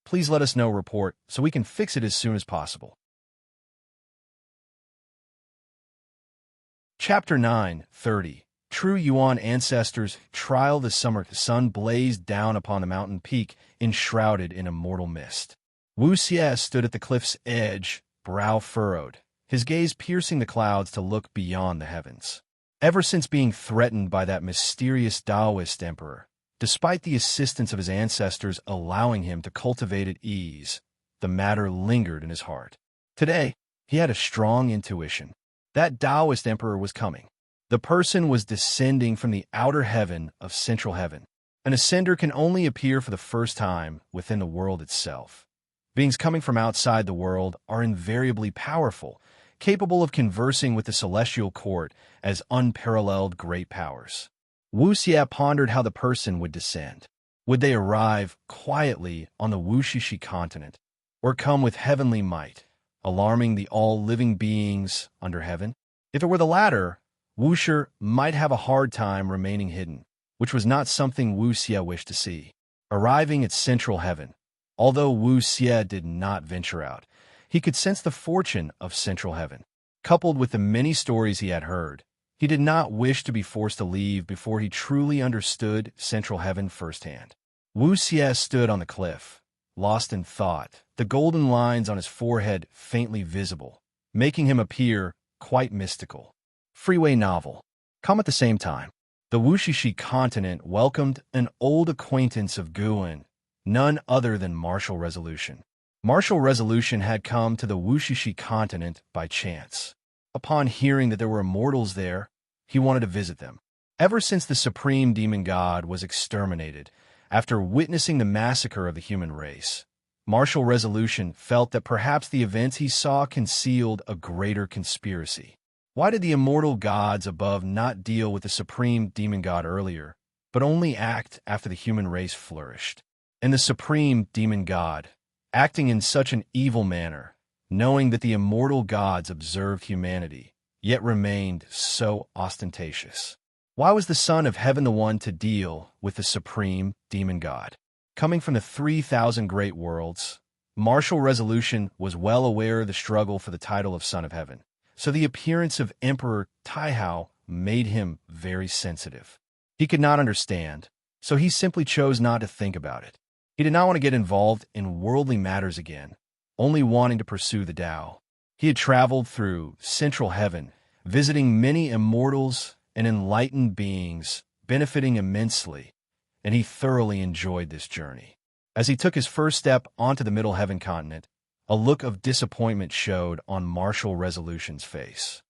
please let us know report so we can fix it as soon as possible. Chapter 9:30. True Yuan ancestors trial the summer sun blazed down upon the mountain peak, enshrouded in immortal mist. Wu Xie stood at the cliff's edge, brow furrowed, his gaze piercing the clouds to look beyond the heavens. Ever since being threatened by that mysterious Taoist emperor, despite the assistance of his ancestors allowing him to cultivate at ease, the matter lingered in his heart. Today, he had a strong intuition. That Taoist emperor was coming. The person was descending from the outer heaven of central heaven. An ascender can only appear for the first time within the world itself. Beings coming from outside the world are invariably powerful, capable of conversing with the celestial court as unparalleled great powers. Wu Xie pondered how the person would descend. Would they arrive quietly on the Wushishi continent, or come with heavenly might, alarming the all-living beings under heaven? If it were the latter, Wuxia might have a hard time remaining hidden, which was not something Wu Xie wished to see. Arriving at central heaven, although Wu Xie did not venture out, he could sense the fortune of central heaven. Coupled with the many stories he had heard, he did not wish to be forced to leave before he truly understood central heaven firsthand. Wu Xie stood on the cliff, lost in thought, the golden lines on his forehead faintly visible, making him appear quite mystical. Freeway novel. Come at the same time. The Wushishi continent welcomed an old acquaintance of Guin, none other than Martial Resolution. Martial Resolution had come to the Wushishi continent by chance. Upon hearing that there were immortals there, he wanted to visit them. Ever since the supreme demon god was exterminated, after witnessing the massacre of the human race, Martial Resolution felt that perhaps the events he saw concealed a greater conspiracy. Why did the immortal gods above not deal with the supreme demon god earlier, but only act after the human race flourished? And the supreme demon god, acting in such an evil manner, knowing that the immortal gods observed humanity, yet remained so ostentatious. Why was the Son of Heaven the one to deal with the supreme demon god? Coming from the 3,000 great worlds, Martial Resolution was well aware of the struggle for the title of Son of Heaven. So the appearance of Emperor Taihao made him very sensitive. He could not understand, so he simply chose not to think about it. He did not want to get involved in worldly matters again, only wanting to pursue the Tao. He had traveled through Central Heaven, visiting many immortals and enlightened beings, benefiting immensely, and he thoroughly enjoyed this journey. As he took his first step onto the Middle Heaven continent, a look of disappointment showed on Martial Resolution's face.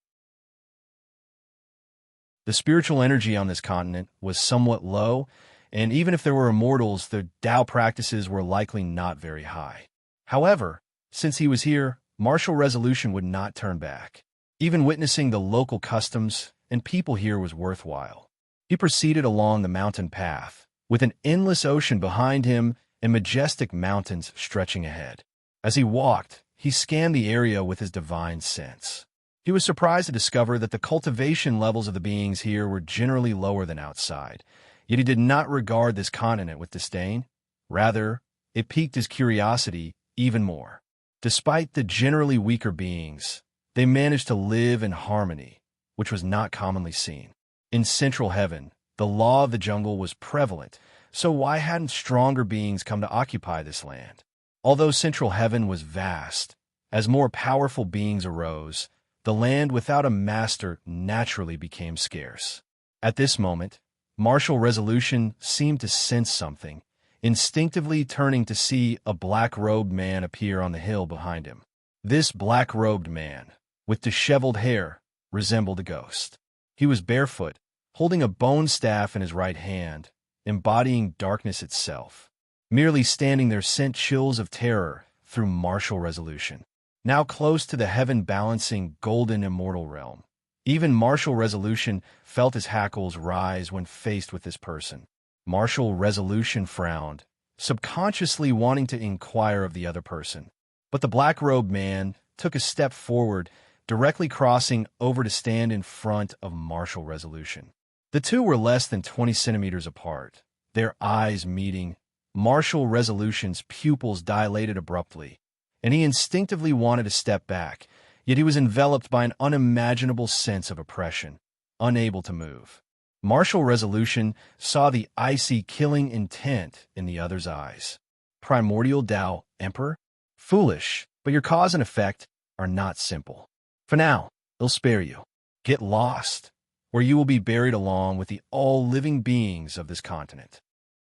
The spiritual energy on this continent was somewhat low, and even if there were immortals, their Tao practices were likely not very high. However, since he was here, Martial Resolution would not turn back. Even witnessing the local customs and people here was worthwhile. He proceeded along the mountain path, with an endless ocean behind him and majestic mountains stretching ahead. As he walked, he scanned the area with his divine sense. He was surprised to discover that the cultivation levels of the beings here were generally lower than outside, yet he did not regard this continent with disdain. Rather, it piqued his curiosity even more. Despite the generally weaker beings, they managed to live in harmony, which was not commonly seen. In Central Heaven, the law of the jungle was prevalent, so why hadn't stronger beings come to occupy this land? Although Central Heaven was vast, as more powerful beings arose, the land without a master naturally became scarce. At this moment, Martial Resolution seemed to sense something, instinctively turning to see a black-robed man appear on the hill behind him. This black-robed man, with disheveled hair, resembled a ghost. He was barefoot, holding a bone staff in his right hand, embodying darkness itself. Merely standing there sent chills of terror through Martial Resolution. Now close to the heaven-balancing golden immortal realm, even Martial Resolution felt his hackles rise when faced with this person. Martial Resolution frowned, subconsciously wanting to inquire of the other person. But the black-robed man took a step forward, directly crossing over to stand in front of Martial Resolution. The two were less than 20 centimeters apart, their eyes meeting. Martial Resolution's pupils dilated abruptly, and he instinctively wanted to step back, yet he was enveloped by an unimaginable sense of oppression, unable to move. Martial Resolution saw the icy killing intent in the other's eyes. Primordial Tao, Emperor? Foolish, but your cause and effect are not simple. For now, they'll spare you. Get lost, where you will be buried along with the all-living beings of this continent.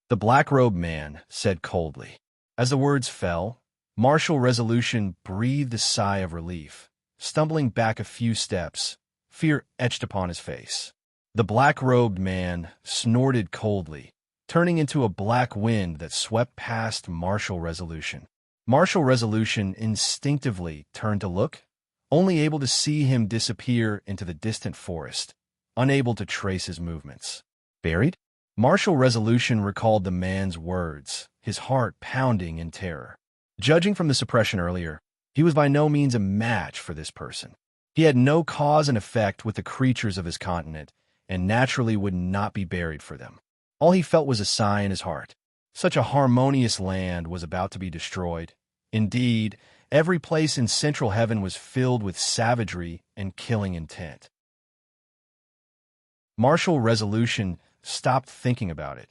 The black-robed man said coldly. As the words fell, Martial Resolution breathed a sigh of relief, stumbling back a few steps, fear etched upon his face. The black-robed man snorted coldly, turning into a black wind that swept past Martial Resolution. Martial Resolution instinctively turned to look, only able to see him disappear into the distant forest, unable to trace his movements. Buried? Martial Resolution recalled the man's words, his heart pounding in terror. Judging from the suppression earlier, he was by no means a match for this person. He had no cause and effect with the creatures of his continent, and naturally would not be buried for them. All he felt was a sigh in his heart. Such a harmonious land was about to be destroyed. Indeed, every place in Central Heaven was filled with savagery and killing intent. Martial Resolution stopped thinking about it,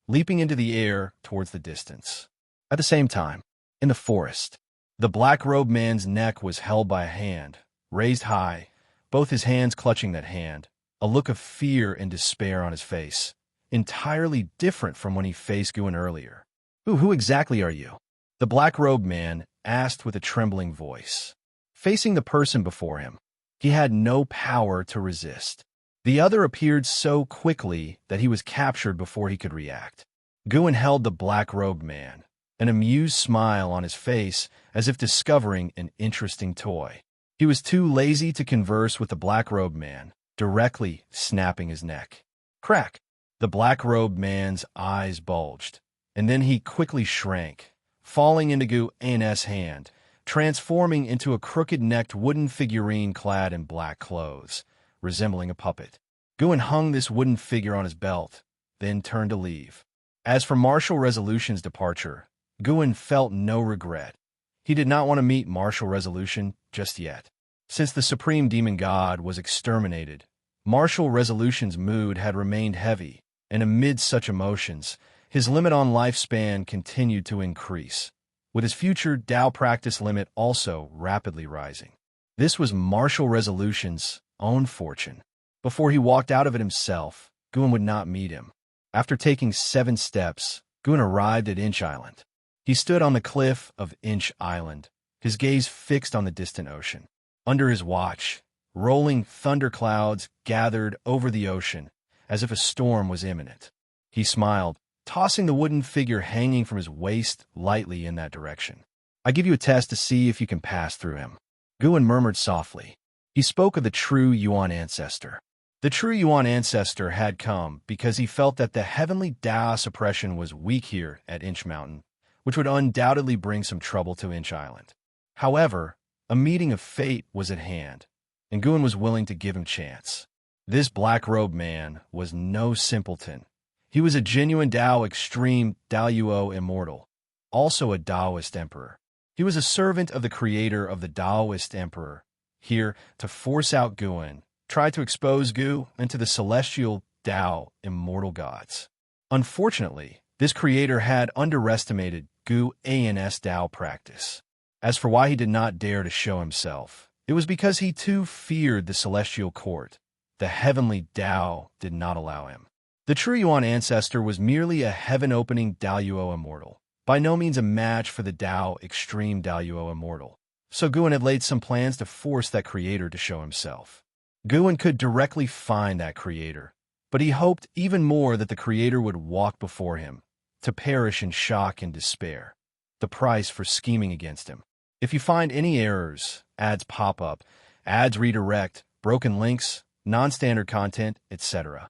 leaping into the air towards the distance. At the same time, in the forest, the black-robed man's neck was held by a hand, raised high, both his hands clutching that hand, a look of fear and despair on his face, entirely different from when he faced Guin earlier. Who exactly are you?" the black-robed man asked with a trembling voice. Facing the person before him, he had no power to resist. The other appeared so quickly that he was captured before he could react. Guin held the black-robed man, an amused smile on his face as if discovering an interesting toy. He was too lazy to converse with the black-robed man, directly snapping his neck. Crack! The black-robed man's eyes bulged, and then he quickly shrank, falling into Guin's hand, transforming into a crooked-necked wooden figurine clad in black clothes, resembling a puppet. Guin hung this wooden figure on his belt, then turned to leave. As for Martial Resolution's departure, Guin felt no regret. He did not want to meet Martial Resolution just yet. Since the Supreme Demon God was exterminated, Martial Resolution's mood had remained heavy, and amid such emotions, his limit on lifespan continued to increase, with his future Tao practice limit also rapidly rising. This was Martial Resolution's own fortune. Before he walked out of it himself, Guin would not meet him. After taking 7 steps, Guin arrived at Inch Island. He stood on the cliff of Inch Island, his gaze fixed on the distant ocean. Under his watch, rolling thunderclouds gathered over the ocean, as if a storm was imminent. He smiled, tossing the wooden figure hanging from his waist lightly in that direction. "I give you a test to see if you can pass through him," Guin murmured softly. He spoke of the true Yuan ancestor. The true Yuan ancestor had come because he felt that the heavenly Tao suppression was weak here at Inch Mountain, which would undoubtedly bring some trouble to Inch Island. However, a meeting of fate was at hand, and Guin was willing to give him chance. This black-robed man was no simpleton. He was a genuine Tao extreme Daoyuo Immortal, also a Taoist emperor. He was a servant of the creator of the Taoist emperor, here to force out Guin, try to expose Gu into the celestial Tao immortal gods. Unfortunately, this creator had underestimated Gu's Tao practice. As for why he did not dare to show himself, it was because he too feared the celestial court. The heavenly Tao did not allow him. The true Yuan ancestor was merely a heaven-opening Daoyuo immortal, by no means a match for the Tao extreme Daoyuo immortal. So Guin had laid some plans to force that creator to show himself. Guin could directly find that creator, but he hoped even more that the creator would walk before him, to perish in shock and despair, the price for scheming against him. If you find any errors, ads pop up, ads redirect, broken links, non-standard content, etc.,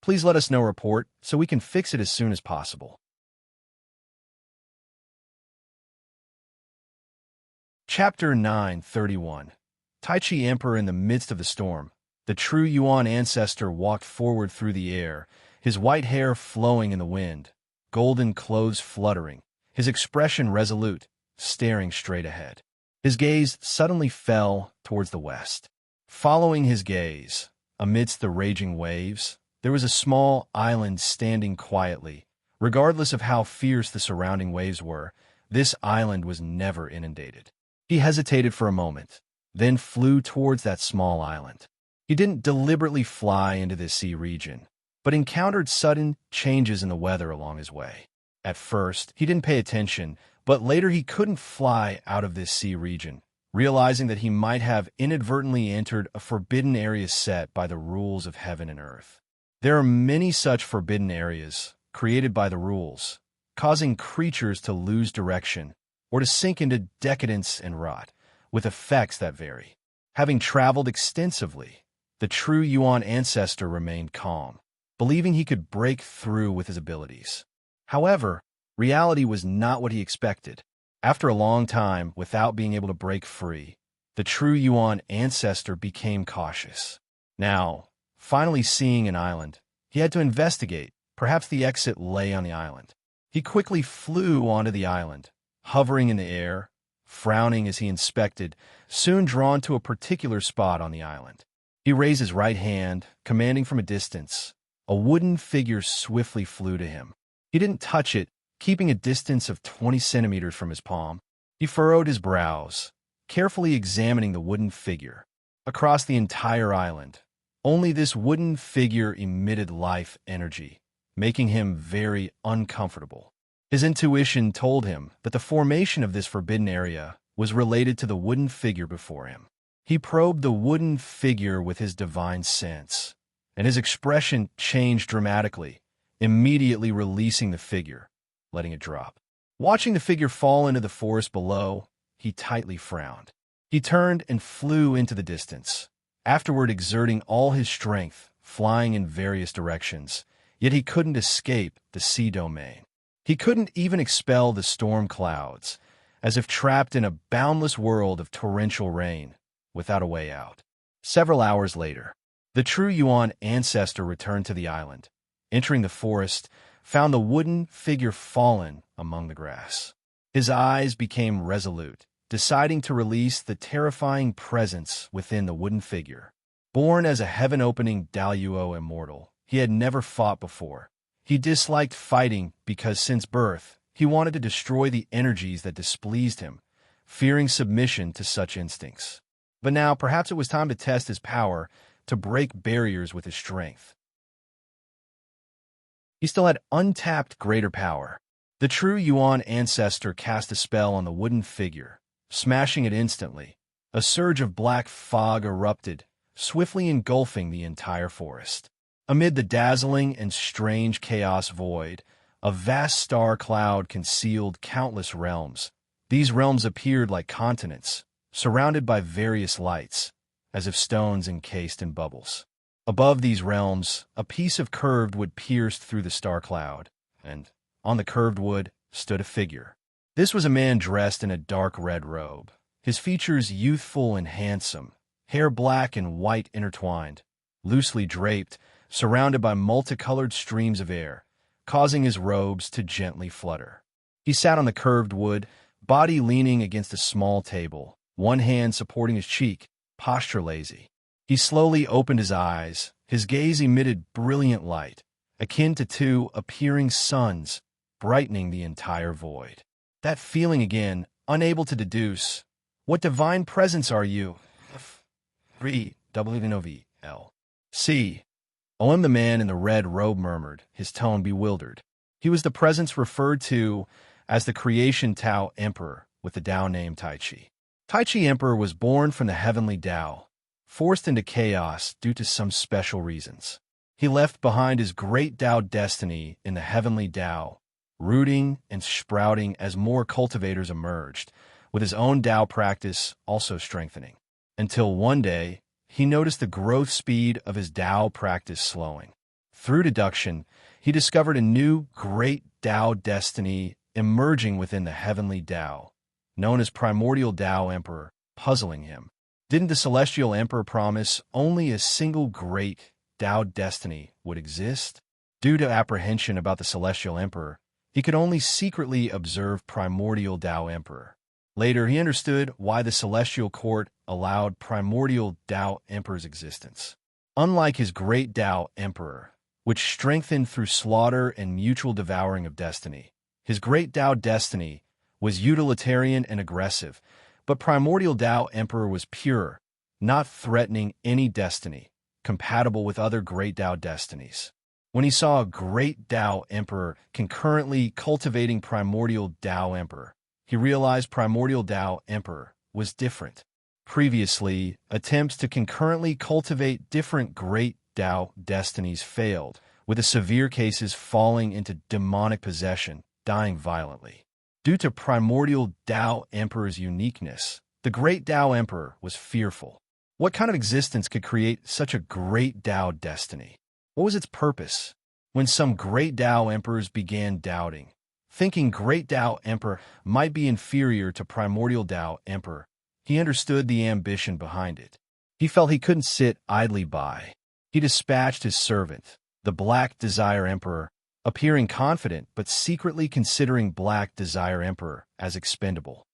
please let us know report so we can fix it as soon as possible. Chapter 931. Tai Chi Emperor in the midst of the storm. The true Yuan ancestor walked forward through the air, his white hair flowing in the wind, golden clothes fluttering, his expression resolute, staring straight ahead. His gaze suddenly fell towards the west. Following his gaze, amidst the raging waves, there was a small island standing quietly. Regardless of how fierce the surrounding waves were, this island was never inundated. He hesitated for a moment, then flew towards that small island. He didn't deliberately fly into this sea region, but encountered sudden changes in the weather along his way. At first, he didn't pay attention, but later he couldn't fly out of this sea region, realizing that he might have inadvertently entered a forbidden area set by the rules of heaven and earth. There are many such forbidden areas created by the rules, causing creatures to lose direction or to sink into decadence and rot, with effects that vary. Having traveled extensively, the true Yuan ancestor remained calm, believing he could break through with his abilities. However, reality was not what he expected. After a long time without being able to break free, the true Yuan ancestor became cautious. Now, finally seeing an island, he had to investigate. Perhaps the exit lay on the island. He quickly flew onto the island, hovering in the air, frowning as he inspected, soon drawn to a particular spot on the island. He raised his right hand, commanding from a distance. A wooden figure swiftly flew to him. He didn't touch it, keeping a distance of 20 centimeters from his palm. He furrowed his brows, carefully examining the wooden figure. Across the entire island, only this wooden figure emitted life energy, making him very uncomfortable. His intuition told him that the formation of this forbidden area was related to the wooden figure before him. He probed the wooden figure with his divine sense, and his expression changed dramatically, immediately releasing the figure, letting it drop. Watching the figure fall into the forest below, he tightly frowned. He turned and flew into the distance, afterward exerting all his strength, flying in various directions, yet he couldn't escape the sea domain. He couldn't even expel the storm clouds, as if trapped in a boundless world of torrential rain, without a way out. Several hours later, the true Yuan ancestor returned to the island. Entering the forest, found the wooden figure fallen among the grass. His eyes became resolute, deciding to release the terrifying presence within the wooden figure. Born as a heaven-opening Daluo immortal, he had never fought before. He disliked fighting because since birth, he wanted to destroy the energies that displeased him, fearing submission to such instincts. But now, perhaps it was time to test his power, to break barriers with his strength. He still had untapped greater power. The true Yuan ancestor cast a spell on the wooden figure, smashing it instantly. A surge of black fog erupted, swiftly engulfing the entire forest. Amid the dazzling and strange chaos void, a vast star cloud concealed countless realms. These realms appeared like continents, surrounded by various lights, as if stones encased in bubbles. Above these realms, a piece of curved wood pierced through the star cloud, and on the curved wood stood a figure. This was a man dressed in a dark red robe, his features youthful and handsome, hair black and white intertwined, loosely draped, surrounded by multicolored streams of air, causing his robes to gently flutter. He sat on the curved wood, body leaning against a small table, one hand supporting his cheek, posture lazy. He slowly opened his eyes. His gaze emitted brilliant light, akin to two appearing suns, brightening the entire void. That feeling again, unable to deduce. What divine presence are you? C. O.M. The man in the red robe murmured, his tone bewildered. He was the presence referred to as the creation Tao Emperor with the Tao name Tai Chi. Tai Chi Emperor was born from the heavenly Tao, forced into chaos due to some special reasons. He left behind his great Tao destiny in the heavenly Tao, rooting and sprouting as more cultivators emerged, with his own Tao practice also strengthening. Until one day, he noticed the growth speed of his Tao practice slowing. Through deduction, he discovered a new great Tao destiny emerging within the heavenly Tao, known as Primordial Tao Emperor, puzzling him. Didn't the Celestial Emperor promise only a single great Tao destiny would exist? Due to apprehension about the Celestial Emperor, he could only secretly observe Primordial Tao Emperor. Later, he understood why the Celestial Court allowed Primordial Tao Emperor's existence. Unlike his great Tao Emperor, which strengthened through slaughter and mutual devouring of destiny, his great Tao destiny was utilitarian and aggressive, but Primordial Tao Emperor was pure, not threatening any destiny, compatible with other great Tao destinies. When he saw a great Tao Emperor concurrently cultivating Primordial Tao Emperor, he realized Primordial Tao Emperor was different. Previously, attempts to concurrently cultivate different great Tao destinies failed, with the severe cases falling into demonic possession, dying violently. Due to Primordial Tao Emperor's uniqueness, the great Tao Emperor was fearful. What kind of existence could create such a great Tao destiny? What was its purpose? When some great Tao Emperors began doubting, thinking great Tao Emperor might be inferior to Primordial Tao Emperor, he understood the ambition behind it. He felt he couldn't sit idly by. He dispatched his servant, the Black Desire Emperor, appearing confident but secretly considering Black Desire Emperor as expendable.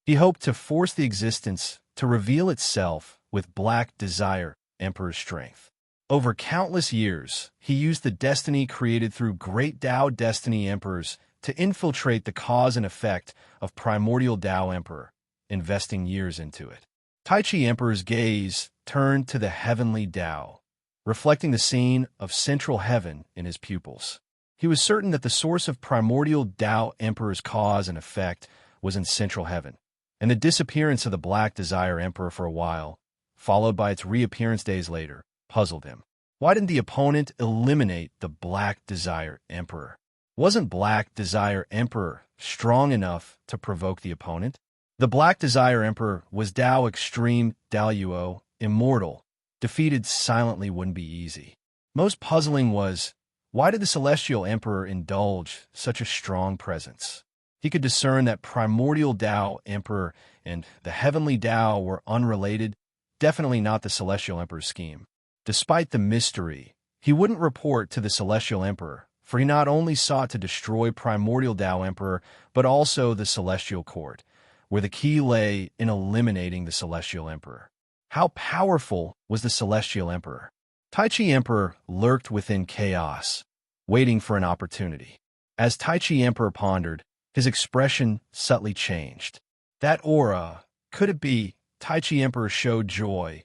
He hoped to force the existence to reveal itself with Black Desire Emperor's strength. Over countless years, he used the destiny created through great Tao Destiny Emperors to infiltrate the cause and effect of primordial Tao Emperor, investing years into it. Tai Chi Emperor's gaze turned to the heavenly Tao, reflecting the scene of central heaven in his pupils. He was certain that the source of primordial Tao Emperor's cause and effect was in central heaven, and the disappearance of the Black Desire Emperor for a while, followed by its reappearance days later, puzzled him. Why didn't the opponent eliminate the Black Desire Emperor? Wasn't Black Desire Emperor strong enough to provoke the opponent? The Black Desire Emperor was Tao Extreme Daoyuo, Immortal. Defeated silently wouldn't be easy. Most puzzling was, why did the Celestial Emperor indulge such a strong presence? He could discern that primordial Tao Emperor and the heavenly Tao were unrelated, definitely not the Celestial Emperor's scheme. Despite the mystery, he wouldn't report to the Celestial Emperor, for he not only sought to destroy primordial Tao Emperor, but also the Celestial Court, where the key lay in eliminating the Celestial Emperor. How powerful was the Celestial Emperor? Tai Chi Emperor lurked within chaos, waiting for an opportunity. As Tai Chi Emperor pondered, his expression subtly changed. That aura, could it be? Tai Chi Emperor showed joy,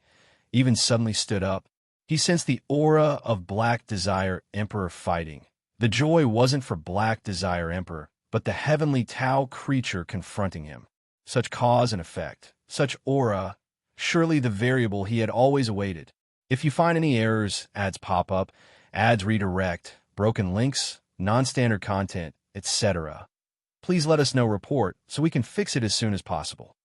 even suddenly stood up. He sensed the aura of Black Desire Emperor fighting. The joy wasn't for Black Desire Emperor, but the heavenly Tao creature confronting him. Such cause and effect, such aura, surely the variable he had always awaited. If you find any errors, ads pop up, ads redirect, broken links, non-standard content, etc., please let us know. Report so we can fix it as soon as possible.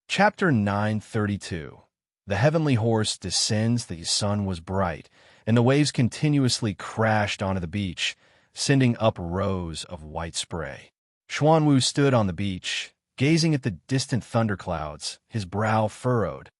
Chapter 932. The heavenly horse descends. The sun was bright, and the waves continuously crashed onto the beach, sending up rows of white spray. Xuanwu stood on the beach, gazing at the distant thunderclouds, his brow furrowed,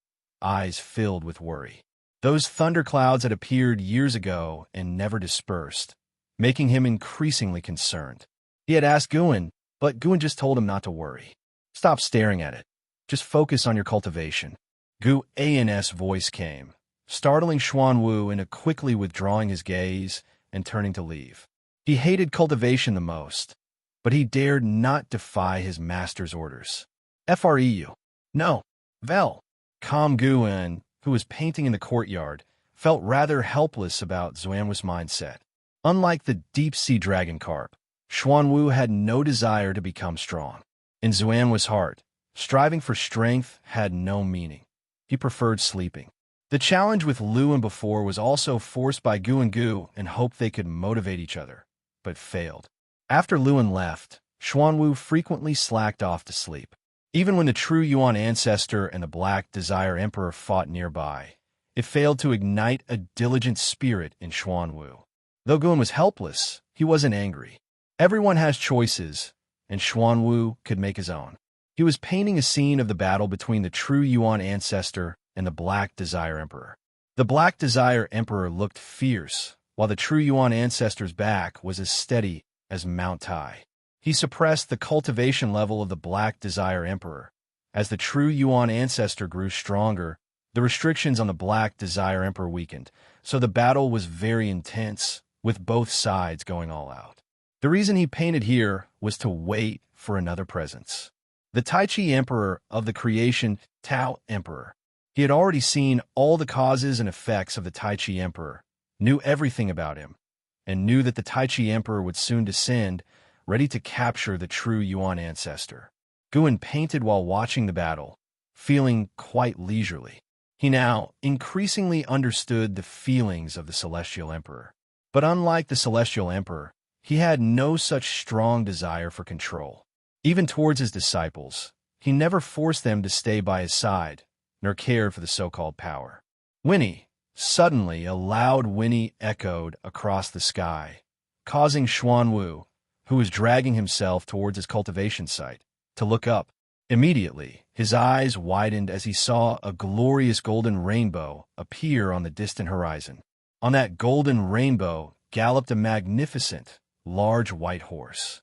eyes filled with worry. Those thunderclouds had appeared years ago and never dispersed, making him increasingly concerned. He had asked Guan, but Guan just told him not to worry. Stop staring at it. Just focus on your cultivation. Gu An's voice came, startling Xuanwu into quickly withdrawing his gaze and turning to leave. He hated cultivation the most, but he dared not defy his master's orders. Freu. No. Vel. Calm Guan, who was painting in the courtyard, felt rather helpless about Xuanwu's mindset. Unlike the deep-sea dragon carp, Xuanwu had no desire to become strong. In Xuanwu's heart, striving for strength had no meaning. He preferred sleeping. The challenge with Luan before was also forced by Gu and Gu and hoped they could motivate each other, but failed. After Luan left, Xuanwu frequently slacked off to sleep. Even when the true Yuan ancestor and the Black Desire Emperor fought nearby, it failed to ignite a diligent spirit in Xuanwu. Though Guan was helpless, he wasn't angry. Everyone has choices, and Xuanwu could make his own. He was painting a scene of the battle between the true Yuan ancestor and the Black Desire Emperor. The Black Desire Emperor looked fierce, while the true Yuan ancestor's back was as steady as Mount Tai. He suppressed the cultivation level of the Black Desire Emperor. As the true Yuan ancestor grew stronger, the restrictions on the Black Desire Emperor weakened, so the battle was very intense, with both sides going all out. The reason he painted here was to wait for another presence. The Tai Chi Emperor of the creation, Tao Emperor. He had already seen all the causes and effects of the Tai Chi Emperor, knew everything about him, and knew that the Tai Chi Emperor would soon descend, ready to capture the true Yuan ancestor. Guan painted while watching the battle, feeling quite leisurely. He now increasingly understood the feelings of the Celestial Emperor. But unlike the Celestial Emperor, he had no such strong desire for control. Even towards his disciples, he never forced them to stay by his side, nor cared for the so-called power. Whinny. Suddenly, a loud whinny echoed across the sky, causing Xuanwu, who was dragging himself towards his cultivation site, to look up. Immediately, his eyes widened as he saw a glorious golden rainbow appear on the distant horizon. On that golden rainbow galloped a magnificent, large white horse.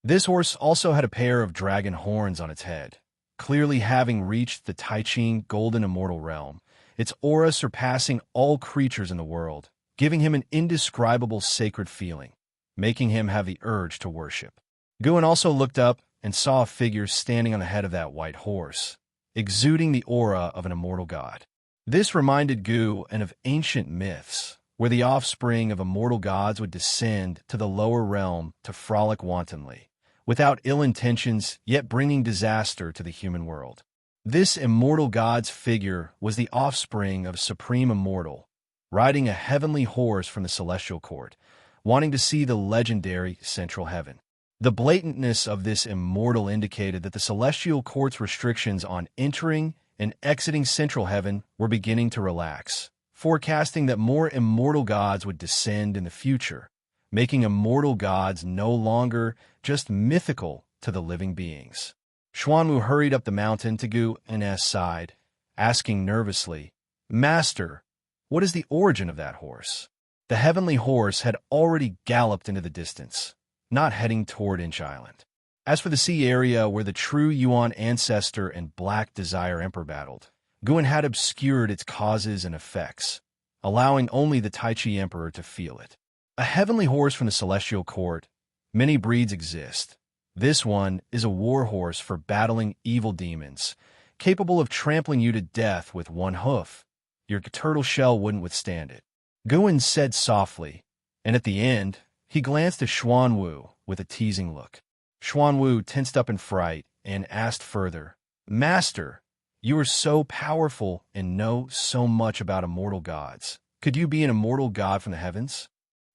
This horse also had a pair of dragon horns on its head. Clearly having reached the Tai Chi golden immortal realm, its aura surpassing all creatures in the world, giving him an indescribable sacred feeling, making him have the urge to worship. Guin also looked up and saw a figure standing on the head of that white horse, exuding the aura of an immortal god. This reminded Gu of ancient myths, where the offspring of immortal gods would descend to the lower realm to frolic wantonly, without ill intentions yet bringing disaster to the human world. This immortal god's figure was the offspring of a supreme immortal, riding a heavenly horse from the celestial court, wanting to see the legendary central heaven. The blatantness of this immortal indicated that the celestial court's restrictions on entering and exiting central heaven were beginning to relax, forecasting that more immortal gods would descend in the future, making immortal gods no longer just mythical to the living beings. Xuanwu hurried up the mountain to Gu's side, asking nervously, "Master, what is the origin of that horse?" The heavenly horse had already galloped into the distance, not heading toward Inch Island. As for the sea area where the true Yuan ancestor and Black Desire Emperor battled, Guin had obscured its causes and effects, allowing only the Tai Chi Emperor to feel it. A heavenly horse from the celestial court. Many breeds exist. This one is a war horse for battling evil demons, capable of trampling you to death with one hoof. Your turtle shell wouldn't withstand it. Guin said softly, and at the end, he glanced at Xuanwu with a teasing look. Xuanwu tensed up in fright and asked further, "Master, you are so powerful and know so much about immortal gods. Could you be an immortal god from the heavens?"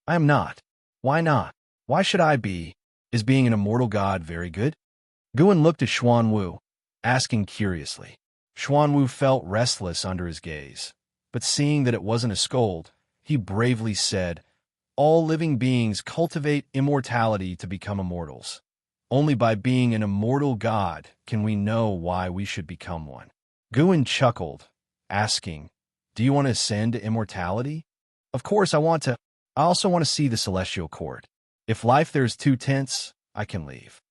"I am not." "Why not? Why should I be? Is being an immortal god very good?" Guin looked at Xuanwu, asking curiously. Xuanwu felt restless under his gaze, but seeing that it wasn't a scold, he bravely said, "All living beings cultivate immortality to become immortals. Only by being an immortal god can we know why we should become one." Guin chuckled, asking, "Do you want to ascend to immortality?" "Of course I want to. I also want to see the celestial court. If life there is too tense, I can leave."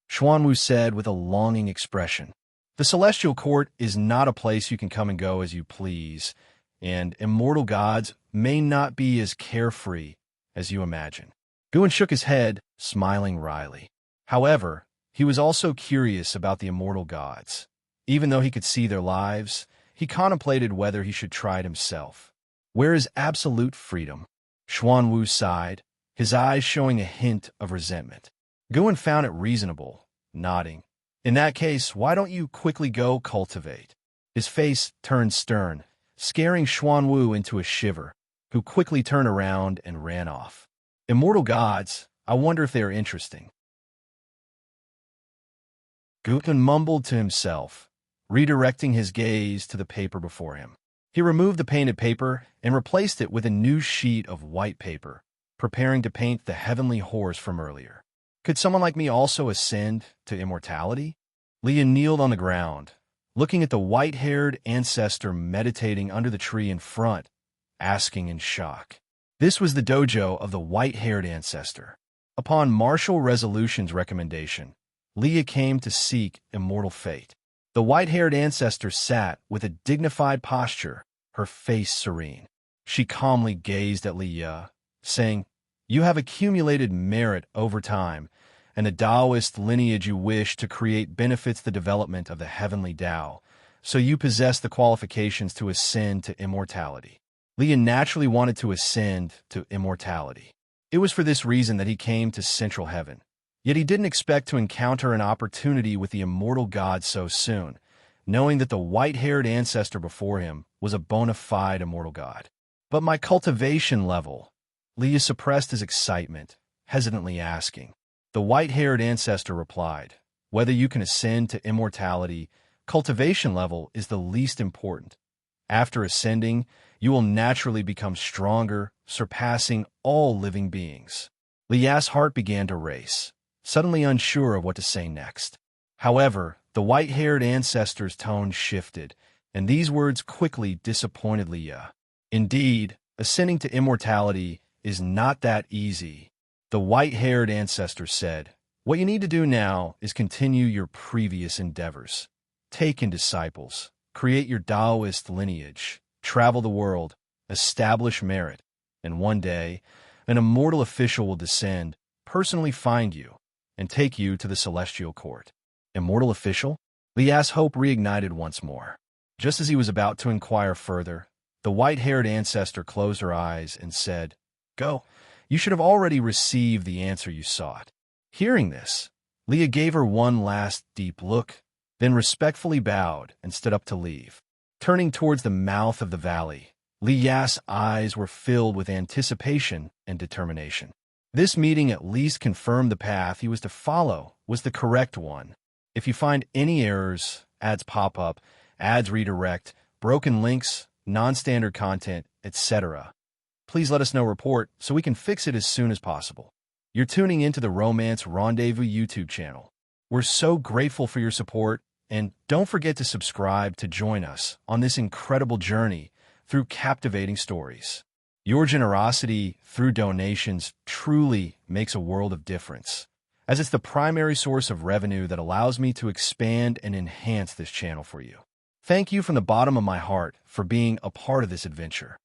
Xuanwu said with a longing expression. "The celestial court is not a place you can come and go as you please, and immortal gods may not be as carefree as you imagine." Guin shook his head, smiling wryly. However, he was also curious about the immortal gods. Even though he could see their lives, he contemplated whether he should try it himself. "Where is absolute freedom?" Xuanwu sighed, his eyes showing a hint of resentment. Guin found it reasonable, nodding. "In that case, why don't you quickly go cultivate?" His face turned stern, scaring Xuanwu into a shiver, who quickly turned around and ran off. "Immortal gods, I wonder if they are interesting." Guin mumbled to himself, redirecting his gaze to the paper before him. He removed the painted paper and replaced it with a new sheet of white paper, preparing to paint the heavenly horse from earlier. Could someone like me also ascend to immortality? Leah kneeled on the ground, looking at the white-haired ancestor meditating under the tree in front, asking in shock. This was the dojo of the white-haired ancestor. Upon Marshal Resolution's recommendation, Leah came to seek immortal fate. The white-haired ancestor sat with a dignified posture, her face serene. She calmly gazed at Leah, saying, "You have accumulated merit over time, and the Taoist lineage you wish to create benefits the development of the heavenly Tao, so you possess the qualifications to ascend to immortality." Leah naturally wanted to ascend to immortality. It was for this reason that he came to Central Heaven. Yet he didn't expect to encounter an opportunity with the immortal god so soon, knowing that the white-haired ancestor before him was a bona fide immortal god. "But my cultivation level," Leah suppressed his excitement, hesitantly asking. The white-haired ancestor replied, "Whether you can ascend to immortality, cultivation level is the least important. After ascending, you will naturally become stronger, surpassing all living beings." Leah's heart began to race, suddenly unsure of what to say next. However, the white-haired ancestor's tone shifted, and these words quickly disappointed Leah. "Indeed, ascending to immortality is not that easy," the white-haired ancestor said. "What you need to do now is continue your previous endeavors. Take in disciples, create your Taoist lineage, travel the world, establish merit, and one day, an immortal official will descend, personally find you, and take you to the celestial court. Immortal official? Lias's hope reignited once more. Just as he was about to inquire further, the white-haired ancestor closed her eyes and said, "Go. You should have already received the answer you sought." Hearing this, Leah gave her one last deep look, then respectfully bowed and stood up to leave. Turning towards the mouth of the valley, Lias's eyes were filled with anticipation and determination. This meeting at least confirmed the path he was to follow was the correct one. If you find any errors, ads pop up, ads redirect, broken links, non-standard content, etc., please let us know report so we can fix it as soon as possible. You're tuning into the Romance Rendezvous YouTube channel. We're so grateful for your support, and don't forget to subscribe to join us on this incredible journey through captivating stories. Your generosity through donations truly makes a world of difference, as it's the primary source of revenue that allows me to expand and enhance this channel for you. Thank you from the bottom of my heart for being a part of this adventure.